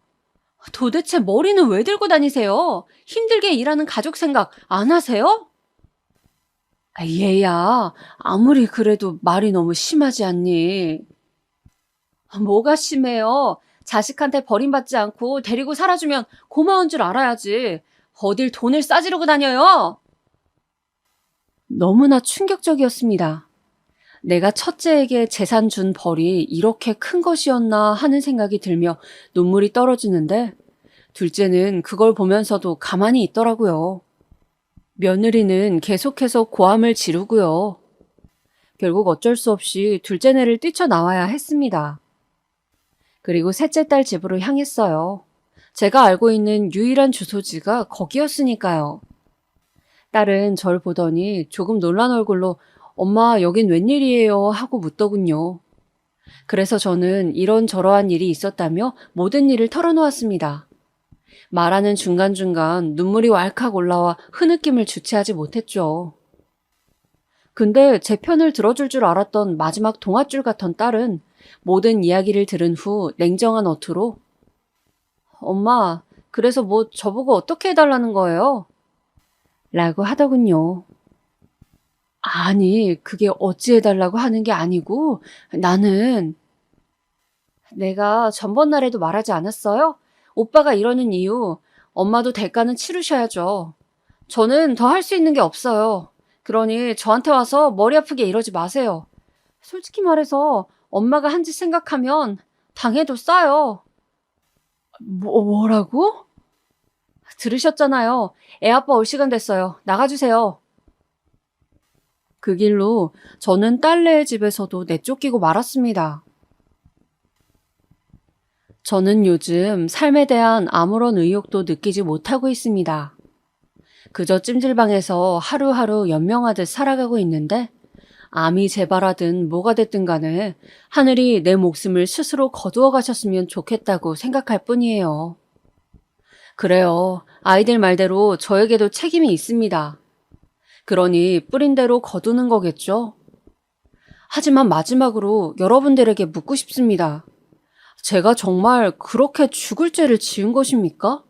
S3: 도대체 머리는 왜 들고 다니세요? 힘들게 일하는 가족 생각 안 하세요? 얘야, 아무리 그래도 말이 너무 심하지 않니? 뭐가 심해요? 자식한테 버림받지 않고 데리고 살아주면 고마운 줄 알아야지. 어딜 돈을 싸지르고 다녀요? 너무나 충격적이었습니다. 내가 첫째에게 재산 준 벌이 이렇게 큰 것이었나 하는 생각이 들며 눈물이 떨어지는데 둘째는 그걸 보면서도 가만히 있더라고요. 며느리는 계속해서 고함을 지르고요. 결국 어쩔 수 없이 둘째네를 뛰쳐나와야 했습니다. 그리고 셋째 딸 집으로 향했어요. 제가 알고 있는 유일한 주소지가 거기였으니까요. 딸은 절 보더니 조금 놀란 얼굴로 엄마 여긴 웬일이에요 하고 묻더군요. 그래서 저는 이런저러한 일이 있었다며 모든 일을 털어놓았습니다. 말하는 중간중간 눈물이 왈칵 올라와 흐느낌을 주체하지 못했죠. 근데 제 편을 들어줄 줄 알았던 마지막 동아줄 같던 딸은 모든 이야기를 들은 후 냉정한 어투로 엄마, 그래서 뭐 저보고 어떻게 해달라는 거예요? 라고 하더군요. 아니, 그게 어찌 해달라고 하는 게 아니고 나는 내가 전번날에도 말하지 않았어요? 오빠가 이러는 이유, 엄마도 대가는 치르셔야죠. 저는 더 할 수 있는 게 없어요. 그러니 저한테 와서 머리 아프게 이러지 마세요. 솔직히 말해서 엄마가 한 짓 생각하면 당해도 싸요. 뭐라고? 들으셨잖아요. 애 아빠 올 시간 됐어요. 나가주세요. 그 길로 저는 딸네의 집에서도 내쫓기고 말았습니다. 저는 요즘 삶에 대한 아무런 의욕도 느끼지 못하고 있습니다. 그저 찜질방에서 하루하루 연명하듯 살아가고 있는데 암이 재발하든 뭐가 됐든 간에 하늘이 내 목숨을 스스로 거두어 가셨으면 좋겠다고 생각할 뿐이에요. 그래요. 아이들 말대로 저에게도 책임이 있습니다. 그러니 뿌린 대로 거두는 거겠죠? 하지만 마지막으로 여러분들에게 묻고 싶습니다. 제가 정말 그렇게 죽을 죄를 지은 것입니까?